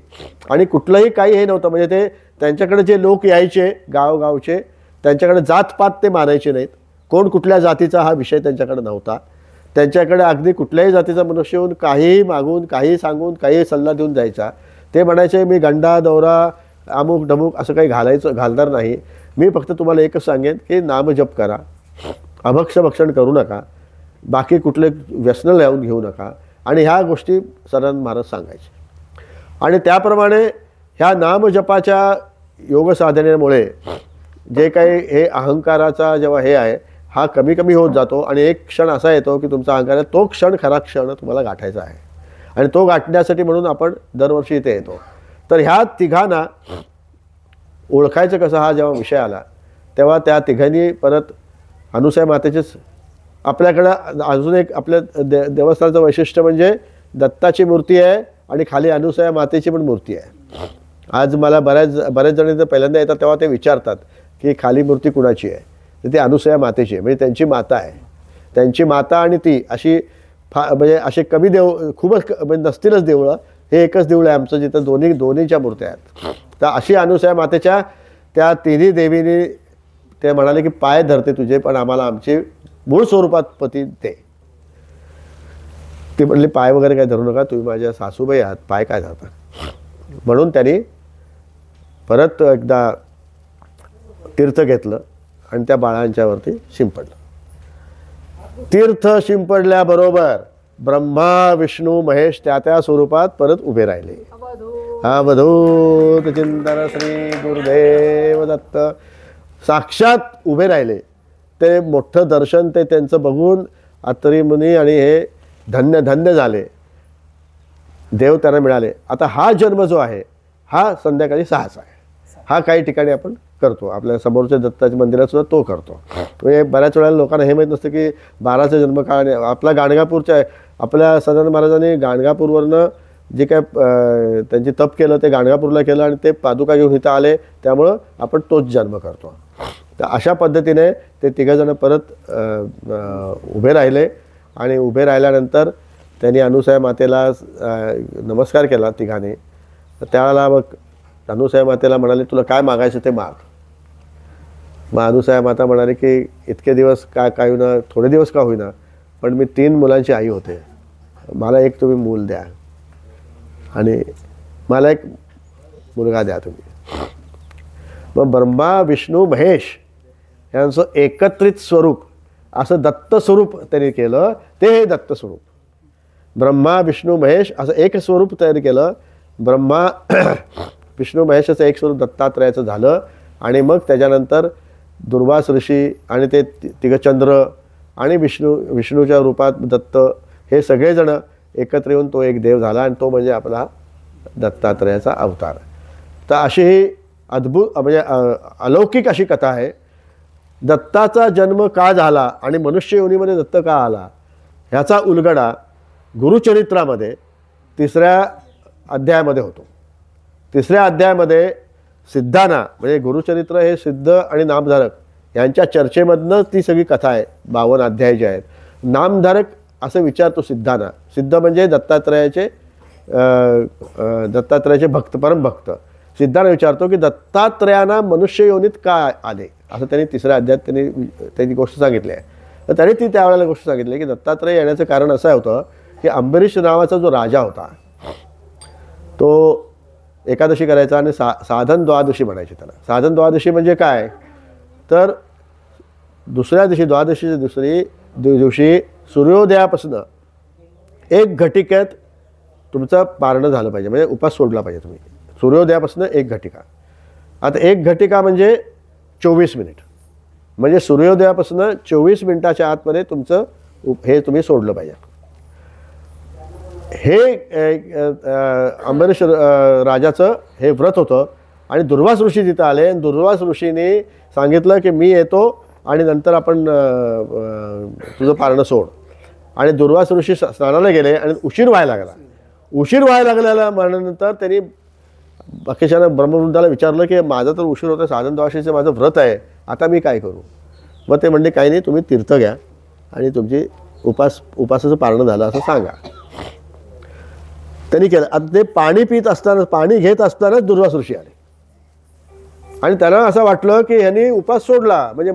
आणि कुठलंही काही हे नव्हतं. म्हणजे ते त्यांच्याकडे जे लोक यायचे गावगावचे, त्यांच्याकडे जातपात ते मानायचे नाहीत. कोण कुठल्या जातीचा हा विषय त्यांच्याकडे नव्हता. त्यांच्याकडे अगदी कुठल्याही जातीचा मनुष्य येऊन काहीही मागून, काही सांगून, काही सल्ला देऊन जायचा. ते म्हणायचे मी गंडा दौरा अमुक डमुक असं काही घालणार नाही. मी फक्त तुम्हाला एकच सांगेन की नामजप करा, अभक्षभक्षण करू नका, बाकी कुठले व्यसन लावून घेऊ नका. आणि ह्या गोष्टी सदानंद महाराज सांगायचे. आणि त्याप्रमाणे ह्या नामजपाच्या योगसाधनेमुळे जे काही हे अहंकाराचा जेव्हा हे आहे हा कमी कमी होत जातो आणि एक क्षण असा येतो की तुमचा अहंकार आहे तो क्षण खरा क्षण तुम्हाला गाठायचा आहे. आणि तो गाठण्यासाठी म्हणून आपण दरवर्षी इथे येतो. तर ह्या तिघांना ओळखायचं कसं हा जेव्हा विषय आला तेव्हा त्या तिघांनी परत अनुसूया मातेचेच आपल्याकडं अजून एक आपल्या देवस्थानाचं वैशिष्ट्य म्हणजे दत्ताची मूर्ती आहे आणि खाली अनुसूया मातेची पण मूर्ती आहे. आज मला बऱ्याच जण जर पहिल्यांदा येतात तेव्हा ते विचारतात की खाली मूर्ती कुणाची आहे, तर ती अनुसूया मातेची आहे. म्हणजे त्यांची माता आहे. त्यांची माता आणि ती अशी म्हणजे असे कमी खूपच म्हणजे नसतीलच देवळं. हे एकच देऊळ आहे आमचं जिथं दोन्हीच्या मूर्त्या आहेत. तर अशी अनुसूया मातेच्या त्या तिन्ही देवीनी ते म्हणाले की पाय धरते तुझे, पण आम्हाला आमचे मूळ स्वरूपात पती दे. ते म्हणले पाय वगैरे काय धरू नका, तुम्ही माझ्या सासूबाई आहात, पाय काय धरता. म्हणून त्यांनी परत एकदा तीर्थ घेतलं आणि त्या बाळांच्यावरती शिंपडलं. तीर्थ शिंपडल्याबरोबर ब्रह्मा विष्णू महेश त्या स्वरूपात परत उभे राहिले. अवधूत चिंतन श्री गुरुदेव दत्त साक्षात उभे राहिले. ते मोठं दर्शन ते त्यांचं बघून अत्तरी मुनी आणि हे धन्य झाले. देव त्यांना मिळाले. आता हा जन्म जो आहे हा संध्याकाळी 6चा आहे. हा काही ठिकाणी आपण करतो. आपल्या समोरच्या दत्ताच्या मंदिरात सुद्धा तो करतो. म्हणजे बऱ्याच वेळेला लोकांना हे माहीत नसतं की 12चा जन्मकाळ आपला गाणगापूरचा आहे. आपल्या सदानंद महाराजांनी गाणगापूरवरनं जे काय त्यांची तप केलं ते गाणगापूरला केलं आणि ते पादुका घेऊन इथं आले, त्यामुळं आपण तोच जन्म करतो. तर अशा पद्धतीने ते तिघंजणं परत उभे राहिले. आणि उभे राहिल्यानंतर त्यांनी अनुसूया मातेला नमस्कार केला तिघांनी. त्यावेळेला मग अनुसूया मातेला म्हणाले तुला काय मागायचं ते माग. मग अनुसूया माता म्हणाले की इतके दिवस काय होईना, थोडे दिवस का होईना, पण मी 3 मुलांची आई होते, मला एक तुम्ही मूल द्या आणि मला एक मुलगा द्या तुम्ही. मग ब्रह्मा विष्णू महेश यांचं एकत्रित स्वरूप असं दत्त स्वरूप त्यांनी केलं. ते हे दत्त स्वरूप ब्रह्मा विष्णू महेश असं एक स्वरूप तयार केलं. ब्रह्मा विष्णू महेशाचं एक स्वरूप दत्तात्रयाचं झालं. आणि मग त्याच्यानंतर दुर्वास ऋषी आणि ते तिघचंद्र आणि विष्णूच्या रूपात दत्त हे सगळेजण एकत्र येऊन तो एक देव झाला आणि तो म्हणजे आपला दत्तात्रयाचा अवतार. तर अशी ही अद्भुत म्हणजे अलौकिक अशी कथा आहे. दत्ताचा जन्म का झाला आणि मनुष्य योनीमध्ये दत्त का आला ह्याचा उलगडा गुरुचरित्रामध्ये 3ऱ्या अध्यायामध्ये होतो. 3ऱ्या अध्यायामध्ये सिद्धाना म्हणजे गुरुचरित्र हे सिद्ध आणि नामधारक यांच्या चर्चेमधनं ती सगळी कथा आहे. 52 अध्याय जे आहेत. नामधारक असं विचारतो सिद्धाना. सिद्ध म्हणजे दत्तात्रयाचे भक्त, परमभक्त. सिद्धाना विचारतो की दत्तात्रयांना मनुष्य योनीत का आले, असं त्यांनी 3ऱ्या अध्यायात त्यांनी गोष्ट सांगितली आहे. तर त्यांनी ती त्यावेळेला गोष्ट सांगितली की दत्तात्रय येण्याचं कारण असं होतं की अंबरीश नावाचा जो राजा होता तो एकादशी करायचा आणि साधन द्वादशी म्हणायचे त्याला. साधन द्वादशी म्हणजे काय तर दुसऱ्या दिवशी द्वादशीच्या दुसरी दिवशी सूर्योदयापासून 1 घटिकेत तुमचं पारणं झालं पाहिजे, म्हणजे उपास सोडला पाहिजे तुम्ही. सूर्योदयापासून 1 घटिका. आता 1 घटिका म्हणजे 24 मिनिट, म्हणजे सूर्योदयापासून 24 मिनिटाच्या आतमध्ये तुमचं हे तुम्ही सोडलं पाहिजे. हे अंबरीश राजाचं हे व्रत होतं. आणि दुर्वास ऋषी तिथं आले आणि दुर्वास ऋषीने सांगितलं की मी येतो आणि नंतर आपण तुझं पारणं सोड. आणि दुर्वास ऋषी स्नानाला गेले आणि उशीर व्हायला लागला. उशीर व्हायला लागल्याला म्हणल्यानंतर त्यांनी बाकीच्या ब्रह्मवृंदाला विचारलं की माझा तर उशीर होता, साधन द्वादशीचं माझं व्रत आहे, आता मी काय करू. मग ते म्हणले काही नाही, तुम्ही तीर्थ घ्या आणि तुमची उपासाचं पारणं झालं असं सांगा. त्यांनी केलं. आता ते पाणी पित असताना, पाणी घेत असतानाच दुर्वास ऋषी आले आणि त्यांना असं वाटलं की ह्यांनी उपास सोडला, म्हणजे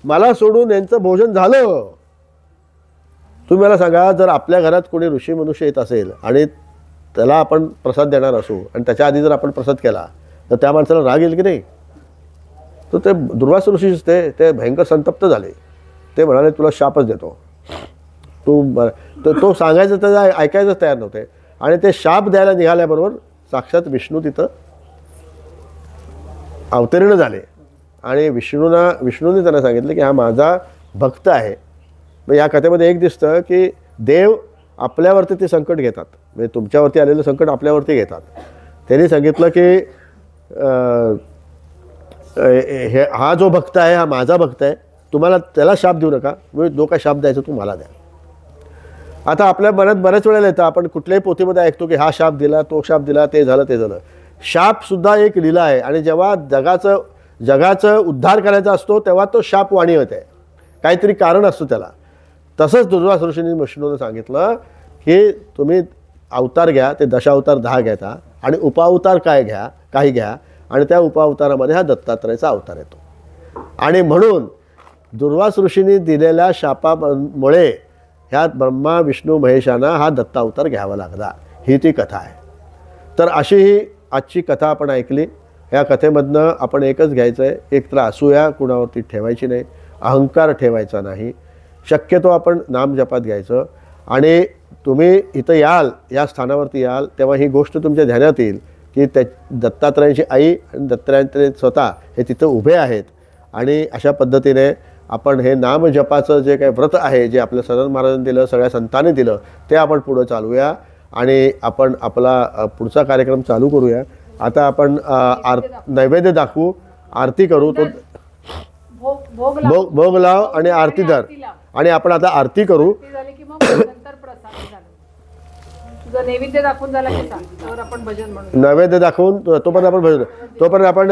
मला सोडून यांचं भोजन झालं. तुम्ही मला सांगा, जर आपल्या घरात कोणी ऋषी मनुष्य येत असेल आणि त्याला आपण प्रसाद देणार असू आणि त्याच्या आधी जर आपण प्रसाद केला तर त्या माणसाला राग येईल की नाही. तर ते दुर्वास ऋषी ते भयंकर संतप्त झाले. ते म्हणाले तुला शापच देतो. तो सांगायचं त्याचं ऐकायचंच तयार नव्हते. आणि ते शाप द्यायला निघाल्याबरोबर साक्षात विष्णू तिथं अवतरीण झाले आणि विष्णूने त्यांना सांगितलं की हा माझा भक्त आहे. मग या कथेमध्ये एक दिसतं की देव आपल्यावरती ते संकट घेतात, म्हणजे तुमच्यावरती आलेलं संकट आपल्यावरती घेतात. त्यांनी सांगितलं की हा जो भक्त आहे हा माझा भक्त आहे, तुम्हाला त्याला शाप देऊ नका, म्हणजे जो काय शाप द्यायचा तो मला द्या. आता आपल्या मनात बऱ्याच वेळेला येतं, आपण कुठल्याही पोथीमध्ये ऐकतो की हा शाप दिला, तो शाप दिला, ते झालं. शापसुद्धा एक लीला आहे आणि जेव्हा जगाचं उद्धार करायचा असतो तेव्हा तो शाप वाणी होते, काहीतरी कारण असतं त्याला. तसंच दुर्वास ऋषींनी विष्णूने सांगितलं की तुम्ही अवतार घ्या, ते दशावतार 10 घेता आणि उपावतार काही घ्या आणि त्या उपावतारामध्ये हा दत्तात्रयाचा अवतार येतो. आणि म्हणून दुर्वास ऋषींनी दिलेल्या शापामुळे ह्या ब्रह्मा विष्णू महेशांना हा दत्तावतार घ्यावा लागला. ही ती कथा आहे. तर अशी ही आजची कथा आपण ऐकली. ह्या कथेमधनं आपण एकच घ्यायचं आहे, एक तर असूया कुणावरती ठेवायची नाही, अहंकार ठेवायचा नाही, शक्यतो आपण नाम जपात घ्यायचं. आणि तुम्ही इथं याल, या स्थानावरती याल तेव्हा ही गोष्ट तुमच्या ध्यानात येईल की दत्तात्रयाची आई आणि दत्तात्रय स्वतः हे तिथं उभे आहेत. आणि अशा पद्धतीने आपण हे नाम जपाचं जे काही व्रत आहे, जे आपल्या सनद महाराजांनी दिलं, सगळ्या संतांनी दिलं, ते आपण पुढं चालूया आणि आपण आपला पुढचा कार्यक्रम चालू करूया. आता आपण नैवेद्य दाखवू, आरती करू, तो भोग लाव आणि आरती धर. आणि आपण आता आरती करू. नैवेद्य दाखवून झाला की सांग, आपण भजन म्हणू. नैवेद्य दाखवून तोपर्यंत आपण भजन, तोपर्यंत आपण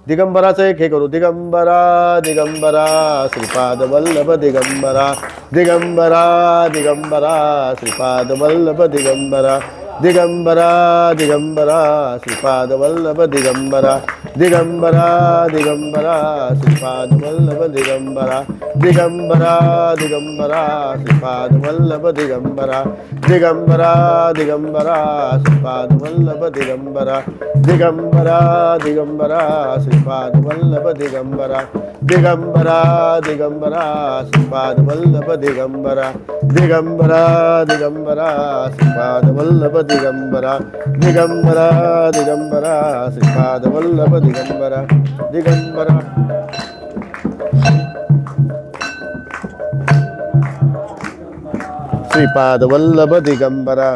दिगंबराचं एक हे करू. दिगंबरा दिगंबरा श्रीपाद वल्लभ दिगंबरा, दिगंबरा दिगंबरा श्रीपाद वल्लभ दिगंबरा, दिगंबरा दिगंबरा श्रीपाद वल्लभ दिगंबरा, दिगंबरा दिगंबरा श्रीपाद वल्लभ दिगंबरा, दिगंबरा दिगंबरा श्रीपाद वल्लभ दिगंबरा, दिगंबरा दिगंबरा श्रीपाद वल्लभ दिगंबरा, दिगंबरा दिगंबरा श्रीपाद वल्लभ दिगंबरा, दिगंबरा दिगंबरा श्रीपाद वल्लभ दिगंबरा, दिगंबरा दिगंबरा श्रीपाद वल्लभ दिगंबरा, दिगंबरा दिगंबरा श्रीपाद वल्लभ दिगंबरा, दिगंबरा. श्रीपाद वल्लभ दिगंबरा.